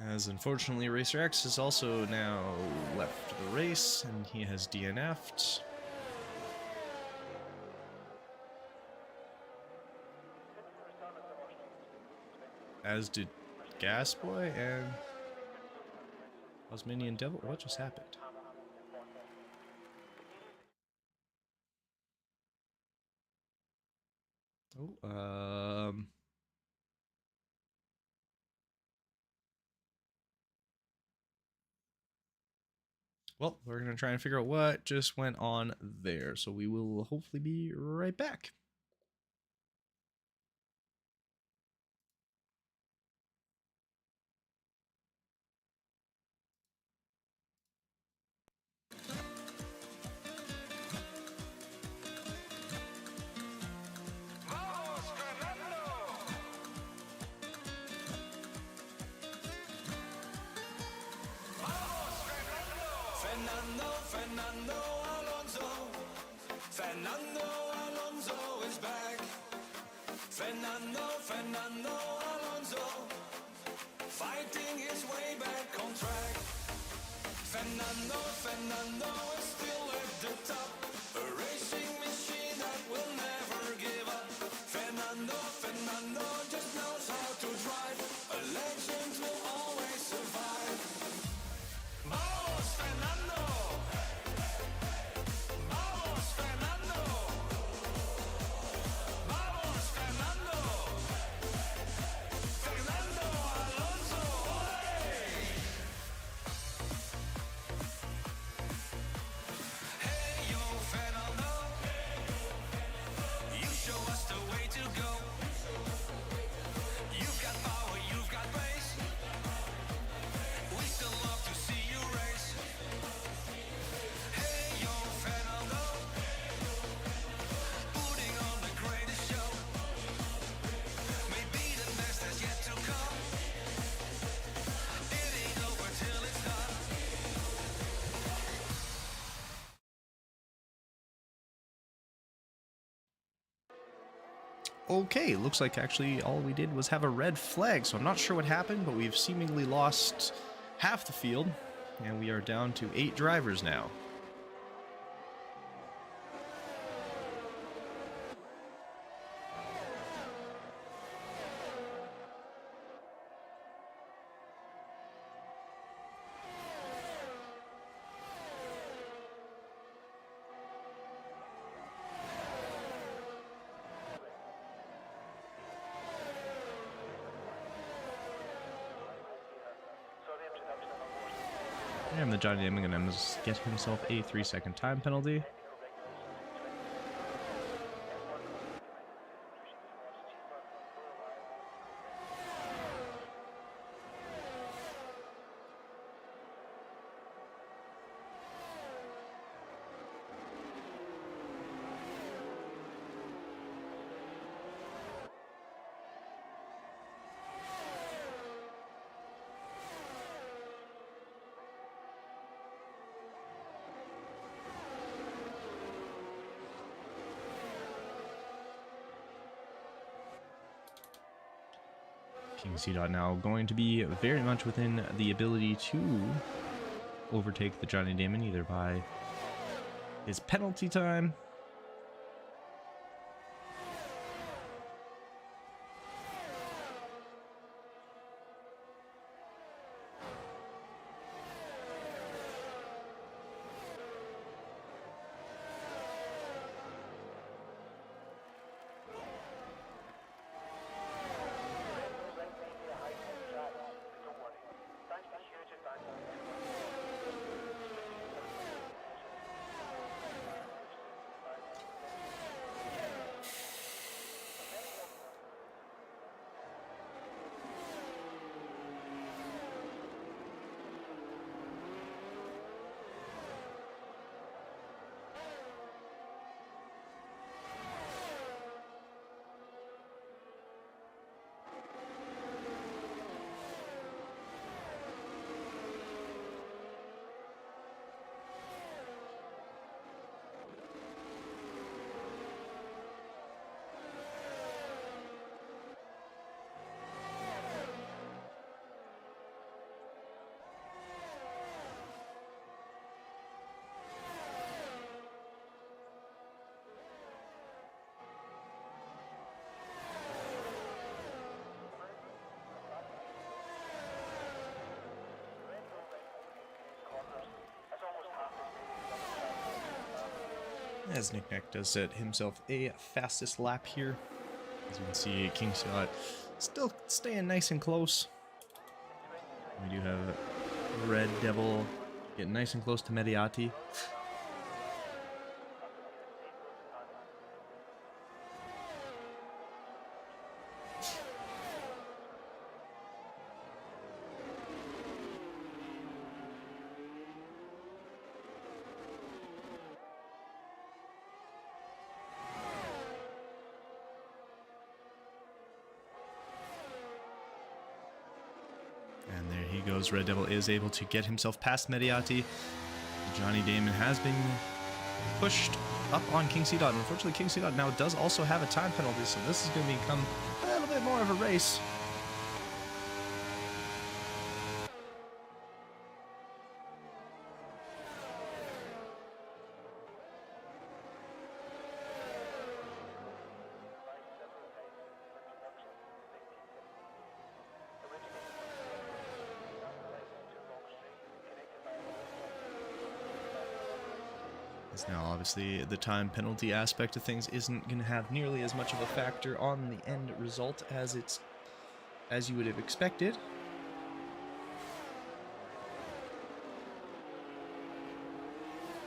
As unfortunately Racer X has also now left the race and he has DNF'd. As did Gasboy and Osmanian Devil. What just happened? Oh, well, we're going to try and figure out what just went on there. So we will hopefully be right back. Fernando Alonso is back. Fernando Alonso, fighting his way back on track. Fernando is still at the top, a racing machine that will never give up. Fernando just knows how to drive, a legend will always survive. Vamos, Fernando! Vamos, Fernando! Vamos, Fernando! Fernando Alonso, ole! Okay, looks like actually all we did was have a red flag, so I'm not sure what happened, but we've seemingly lost half the field, and we are down to 8 drivers now. And the Johnny Damon gonna get himself a 3-second time penalty. Qaliy now going to be very much within the ability to overtake the Johnny Damon either by his penalty time as Nick Neck does set himself a fastest lap here. As you can see, Qaliy still staying nice and close. We do have Red Devil getting nice and close to Mediati. And there he goes. Red Devil is able to get himself past Mediati. Johnny Damon has been pushed up on Qaliy. Unfortunately, Qaliy now does also have a time penalty, so this is going to become a little bit more of a race. Now, obviously, the time penalty aspect of things isn't going to have nearly as much of a factor on the end result as you would have expected.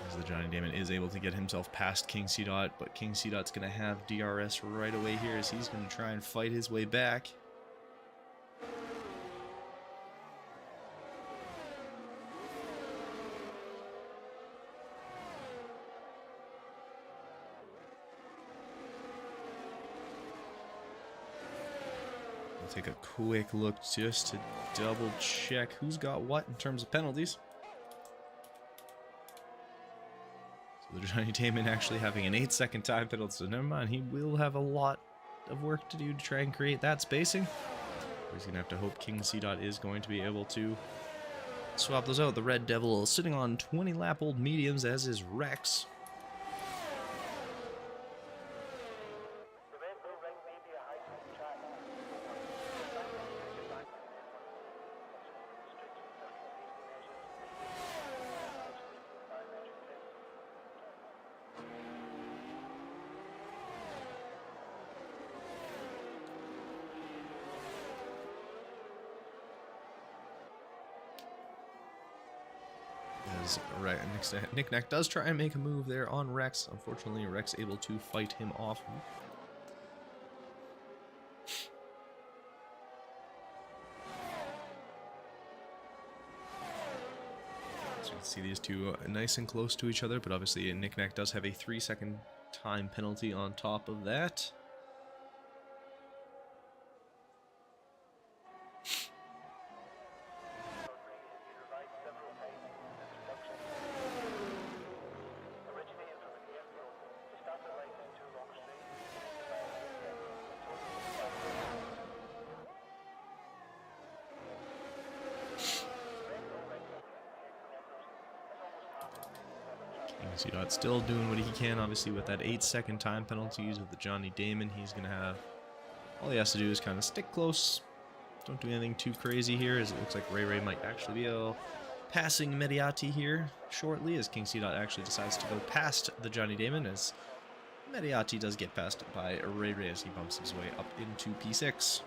As the Johnny Damon is able to get himself past Qaliy, but Qaliy going to have DRS right away here as he's going to try and fight his way back. Take a quick look just to double check who's got what in terms of penalties. So the Johnny Damon actually having an 8-second time penalty, so never mind, he will have a lot of work to do to try and create that spacing. He's going to have to hope King C. is going to be able to swap those out. The Red Devil sitting on 20 lap old mediums, as is Rex. As Nick Nack does try and make a move there on Rex. Unfortunately, Rex able to fight him off. So you can see these two nice and close to each other, but obviously Nick Nack does have a 3-second time penalty on top of that. C-Dot still doing what he can, obviously, with that 8-second time penalty with the Johnny Damon. He's going to have... all he has to do is kind of stick close. Don't do anything too crazy here, as it looks like Ray Ray might actually be passing Mediati here shortly, as King C-Dot actually decides to go past the Johnny Damon, as Mediati does get passed by Ray Ray as he bumps his way up into P6.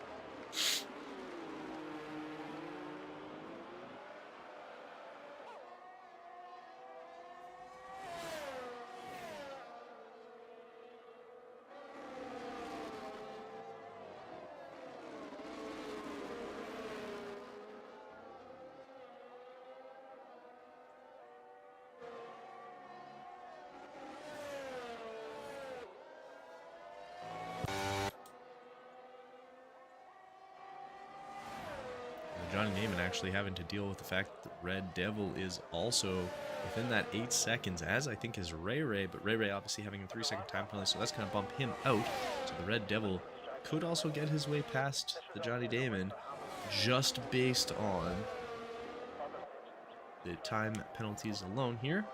Johnny Damon actually having to deal with the fact that Red Devil is also within that 8 seconds, as I think is Ray Ray, but Ray Ray obviously having a 3-second time penalty, so that's going to bump him out. So the Red Devil could also get his way past the Johnny Damon just based on the time penalties alone here.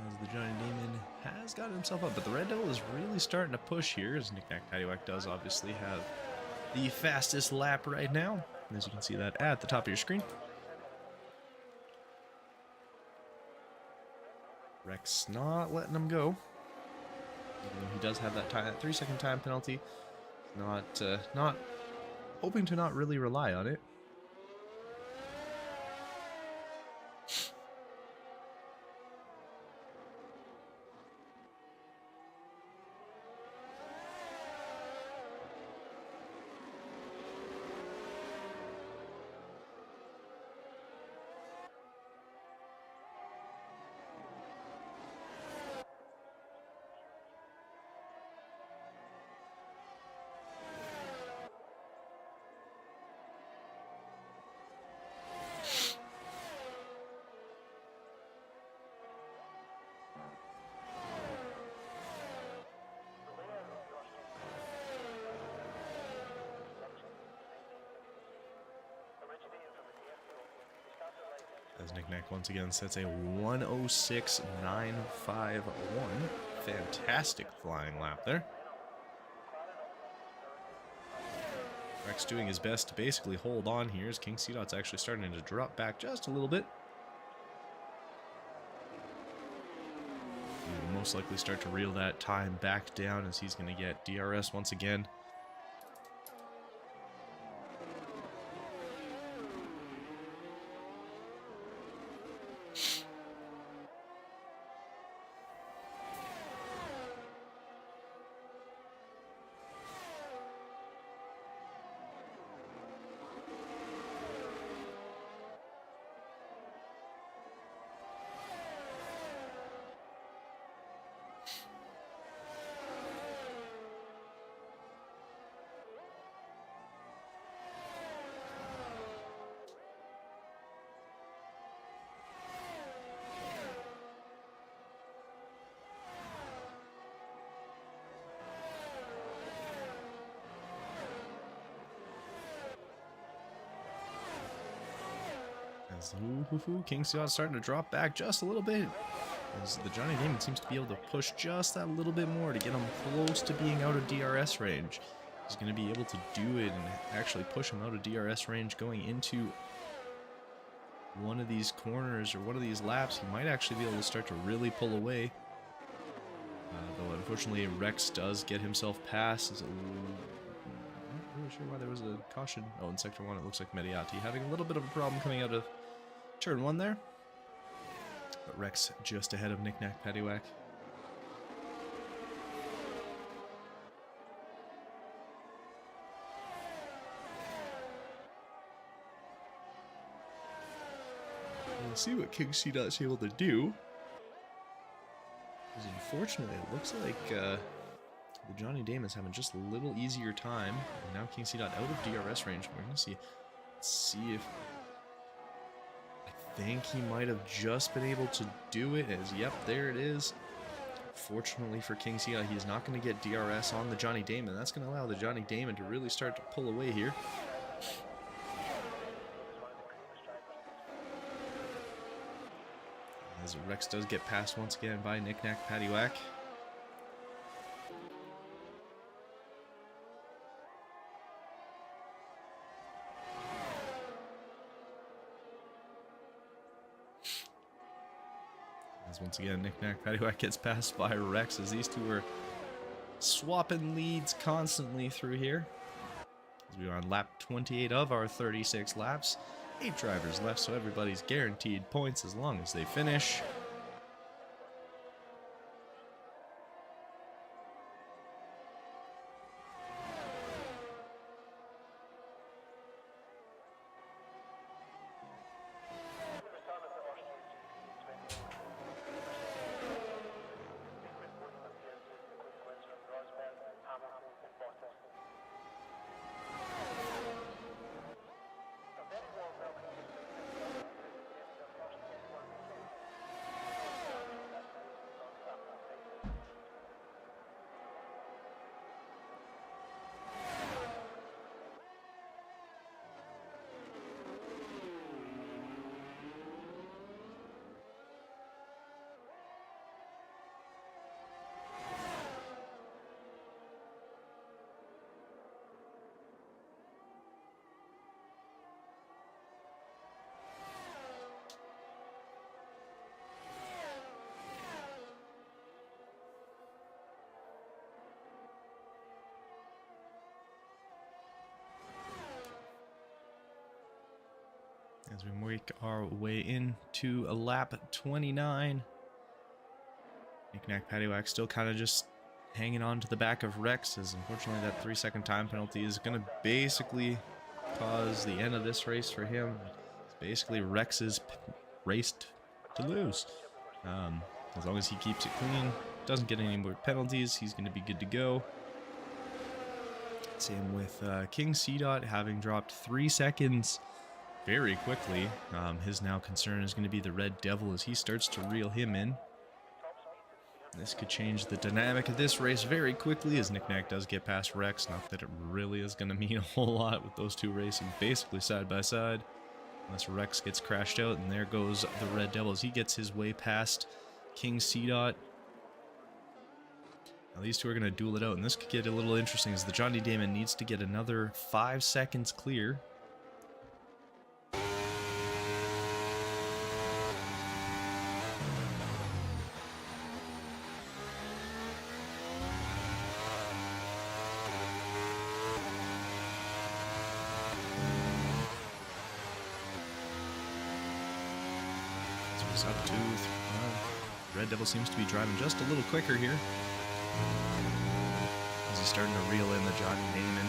As the Johnny Damon has got himself up, but the Red Devil is really starting to push here, as Nick Nack Tiddywhack does obviously have the fastest lap right now, as you can see that at the top of your screen. Rex not letting him go. Even though he does have that 3-second time penalty, not hoping to not really rely on it. As Nick Nack once again sets a 106.951. Fantastic flying lap there. Rex doing his best to basically hold on here, as King C-Dot's actually starting to drop back just a little bit. He will most likely start to reel that time back down as he's going to get DRS once again. As Qaliy starting to drop back just a little bit. As the Johnny Damon seems to be able to push just that little bit more to get him close to being out of DRS range. He's going to be able to do it and actually push him out of DRS range going into one of these corners or one of these laps. He might actually be able to start to really pull away. Though unfortunately Rex does get himself past. I'm not really sure why there was a caution. Oh, in Sector 1 it looks like Mediati having a little bit of a problem coming out of Turn 1 there. But Rex just ahead of Knick-Knack Paddywhack. We'll see what Qaliy is able to do. Because unfortunately, it looks like the Johnny Damon's having just a little easier time. And now Qaliy out of DRS range. We're going to see if... I think he might have just been able to do it as, yep, there it is. Fortunately for Qaliy, he's not going to get DRS on the Johnny Damon. That's going to allow the Johnny Damon to really start to pull away here. As Rex does get passed once again by Knick-Knack Paddywhack. As once again, Knick-Knack Paddywhack gets passed by Rex as these two are swapping leads constantly through here. As we are on lap 28 of our 36 laps. 8 drivers left, so everybody's guaranteed points as long as they finish. As we make our way into a lap 29. Knick-Knack Paddywhack still kind of just hanging on to the back of Rex, as unfortunately that 3-second time penalty is going to basically cause the end of this race for him. It's basically Rex's race to lose. As long as he keeps it clean, doesn't get any more penalties, he's going to be good to go. Same with Qaliy having dropped 3 seconds very quickly. His now concern is going to be the Red Devil as he starts to reel him in. This could change the dynamic of this race very quickly as Knick-Knack does get past Rex. Not that it really is going to mean a whole lot with those two racing basically side by side. Unless Rex gets crashed out, and there goes the Red Devil as he gets his way past Qaliy. Now these two are going to duel it out, and this could get a little interesting as the Johnny Damon needs to get another 5 seconds clear. Rex up to... Red Devil seems to be driving just a little quicker here. As he's starting to reel in the Johnny Damon.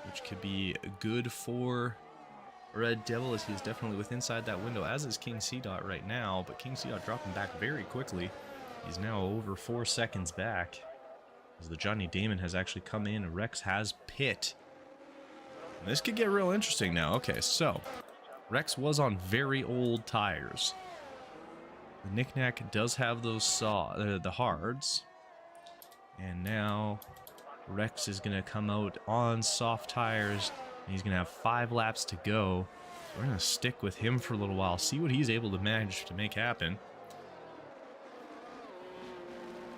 Which could be good for Red Devil, as he's definitely within inside that window, as is King C. right now. But King C. dropping back very quickly. He's now over 4 seconds back. As the Johnny Damon has actually come in, and Rex has pit. And this could get real interesting now. Okay, so Rex was on very old tires. The Knick-Knack does have those the hards. And now Rex is going to come out on soft tires. And he's going to have 5 laps to go. So we're going to stick with him for a little while, see what he's able to manage to make happen.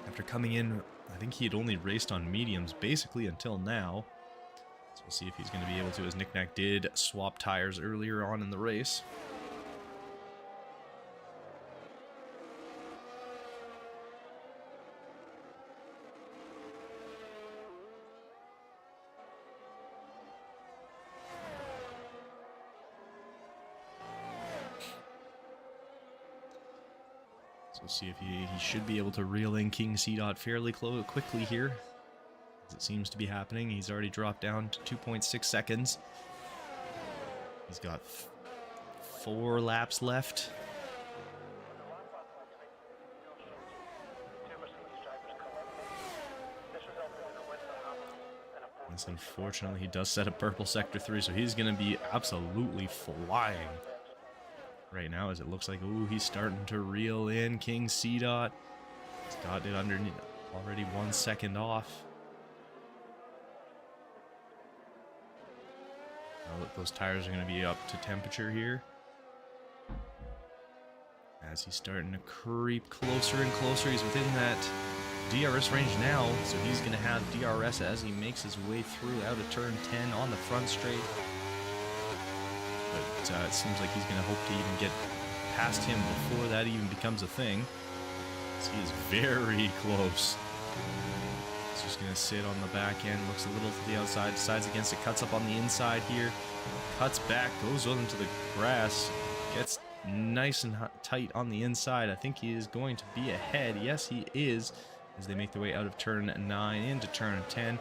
After coming in, I think he had only raced on mediums basically until now. So we'll see if he's going to be able to, as Knick-Knack did swap tires earlier on in the race. So we'll see if he should be able to reel in King C. fairly quickly here. As it seems to be happening. He's already dropped down to 2.6 seconds. He's got 4 laps left. Yes, unfortunately, he does set a purple sector 3, so he's going to be absolutely flying right now, as it looks like, ooh, he's starting to reel in King C. He's got it underneath, already 1 second off. Now look, those tires are going to be up to temperature here. As he's starting to creep closer and closer, he's within that DRS range now, so he's going to have DRS as he makes his way through out of turn 10 on the front straight. But it seems like he's going to hope to even get past him before that even becomes a thing. So he is very close. He's just going to sit on the back end, looks a little to the outside, decides against it, cuts up on the inside here, cuts back, goes into the grass, gets nice and tight on the inside. I think he is going to be ahead. Yes, he is, as they make their way out of turn 9 into turn 10. And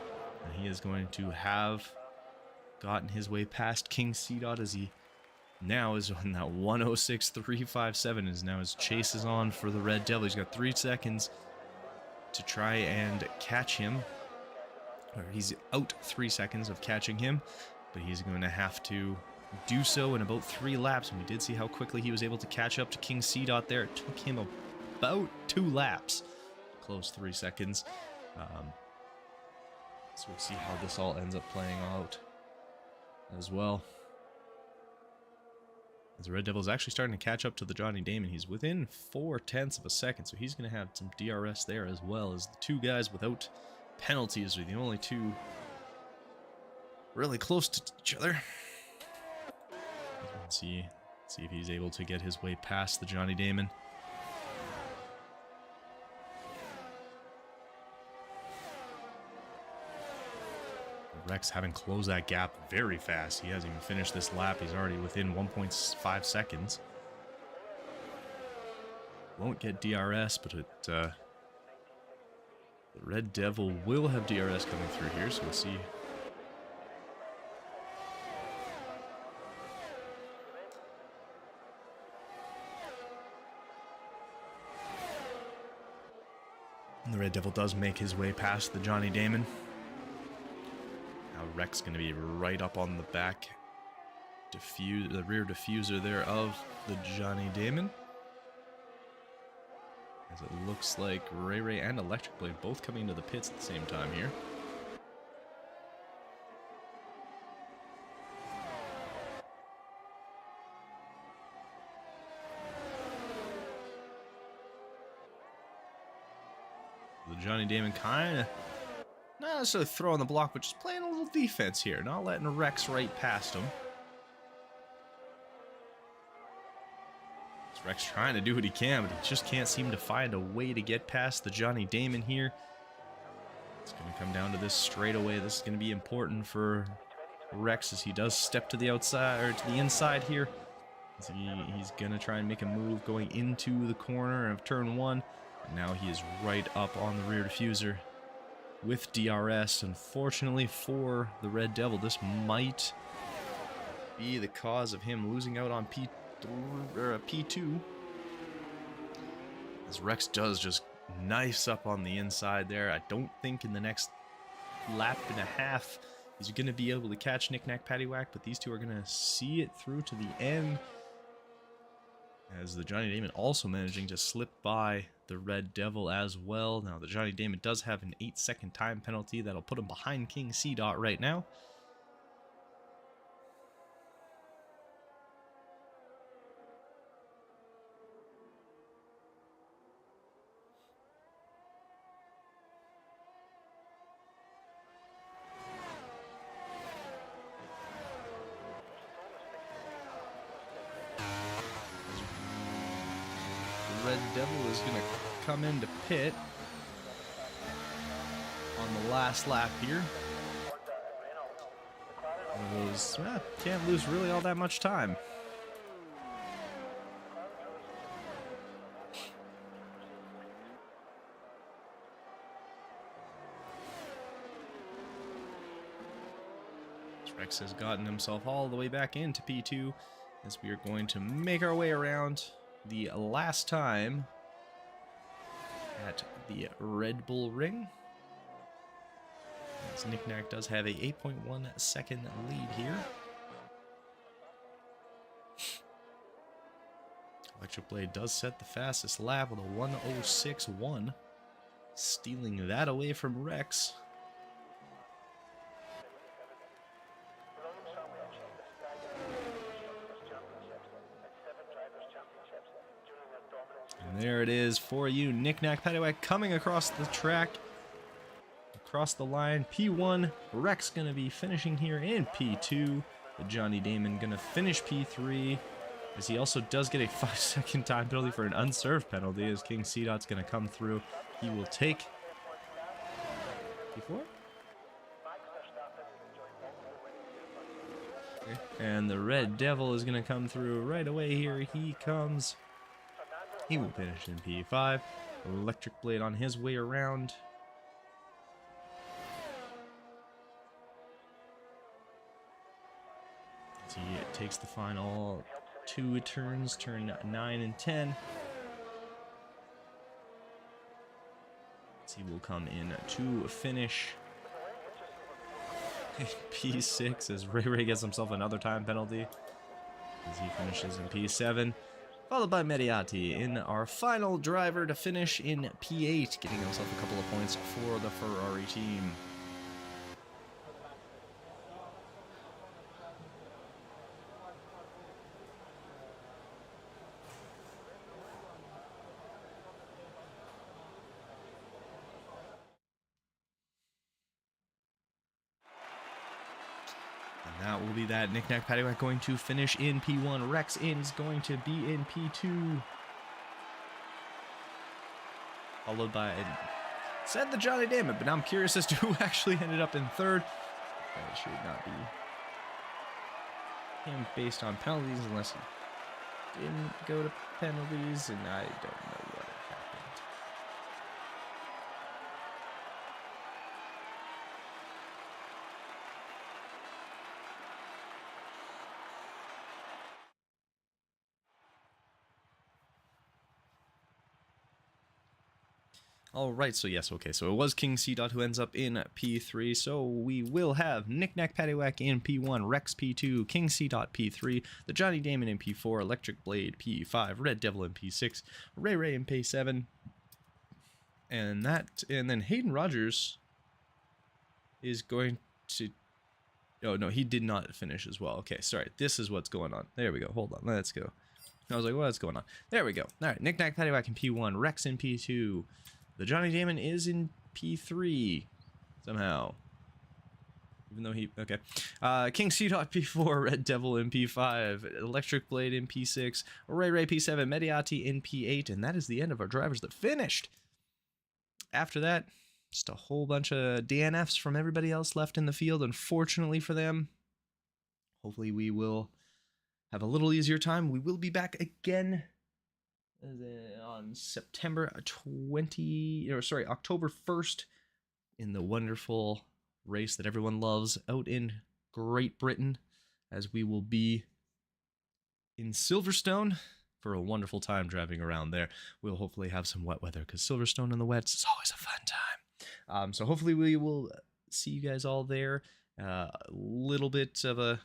he is going to have gotten his way past King C. as he now is on that 106.357, as now his chase is on for the Red Devil. He's got 3 seconds to try and catch him. Or he's out 3 seconds of catching him, but he's going to have to do so in about 3 laps. And we did see how quickly he was able to catch up to King C. there. It took him about 2 laps. Close 3 seconds. So we'll see how this all ends up playing out as well. As the Red Devil is actually starting to catch up to the Johnny Damon. He's within 0.4 of a second, so he's going to have some DRS there, as well as the 2 guys without penalties are the only 2 really close to each other. Let's see if he's able to get his way past the Johnny Damon. Rex having closed that gap very fast. He hasn't even finished this lap. He's already within 1.5 seconds. Won't get DRS, but the Red Devil will have DRS coming through here, so we'll see. And the Red Devil does make his way past the Johnny Damon. Now Rex going to be right up on the back the rear diffuser there of the Johnny Damon. As it looks like Ray Ray and Electric Blade both coming into the pits at the same time here. The Johnny Damon kind of not necessarily throwing the block, but just playing a little defense here, not letting Rex right past him. It's Rex trying to do what he can, but he just can't seem to find a way to get past the Johnny Damon here. It's going to come down to this straightaway. This is going to be important for Rex as he does step to the outside or to the inside here. He's going to try and make a move going into the corner of turn 1. And now he is right up on the rear diffuser with DRS. Unfortunately for the Red Devil, this might be the cause of him losing out on P2. As Rex does just knifes up on the inside there. I don't think in the next lap and a half he's going to be able to catch Knick Knack Paddywhack, but these two are going to see it through to the end. As the Johnny Damon also managing to slip by the Red Devil as well. Now the Johnny Damon does have an 8-second time penalty that'll put him behind King C. right now. Red Devil is going to come into pit on the last lap here. Can't lose really all that much time. Rex has gotten himself all the way back into P2 as we are going to make our way around the last time at the Redbull Ring. As Knick Knack does have a 8.1 second lead here. Electric Blade does set the fastest lap with a 1:06.1, stealing that away from Rex. And there it is for you, Knick Knack Paddywhack coming across the track, across the line. P1, Rex gonna be finishing here in P2. The Johnny Damon gonna finish P3, as he also does get a 5-second time penalty for an unserved penalty, as King C-Dot's gonna come through. He will take P4. Okay. And the Red Devil is gonna come through right away here. He comes. He will finish in P5. Electric Blade on his way around. As he takes the final 2 turns, turn 9 and 10. As he will come in to finish in P6 as Ray gets himself another time penalty. As he finishes in P7. Followed by Mediati in our final driver to finish in P8, getting himself a couple of points for the Ferrari team. That will be that. Knick Knack Paddywhack going to finish in P1. Rex is going to be in P2. Followed by, said the Johnny Damon, but now I'm curious as to who actually ended up in third. That should not be him based on penalties unless he didn't go to penalties, and I don't know what happened. Alright, so yes, okay, so it was King C. who ends up in P3, so we will have Knick Knack Paddywhack in P1, Rex P2, King C. P3, the Johnny Damon in P4, Electric Blade P5, Red Devil in P6, Ray in P7, and then Hayden Rogers is going to, oh no, he did not finish as well. Okay, sorry, this is what's going on. There we go, hold on, let's go. I was like, what's going on? There we go. Alright, Knick Knack Paddywhack in P1, Rex in P2, the Johnny Damon is in P3 somehow. Even though he, okay. King C. P4, Red Devil in P5, Electric Blade in P6, Ray P7, Mediati in P8, and that is the end of our drivers that finished. After that, just a whole bunch of DNFs from everybody else left in the field, unfortunately for them. Hopefully we will have a little easier time. We will be back again on October 1st in the wonderful race that everyone loves out in Great Britain, as we will be in Silverstone for a wonderful time driving around there. We'll hopefully have some wet weather, because Silverstone in the wets is always a fun time. So hopefully we will see you guys all there. A little bit of a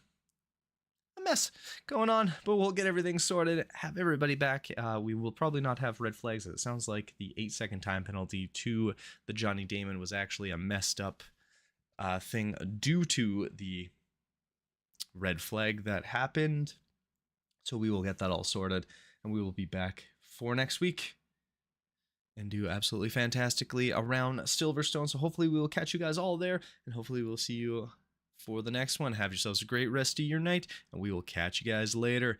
mess going on, but we'll get everything sorted, have everybody back. We will probably not have red flags. It sounds like the 8-second time penalty to the Johnny Damon was actually a messed up thing due to the red flag that happened. So we will get that all sorted, and we will be back for next week and do absolutely fantastically around Silverstone. So hopefully we will catch you guys all there, and hopefully we'll see you for the next one. Have yourselves a great rest of your night, and we will catch you guys later.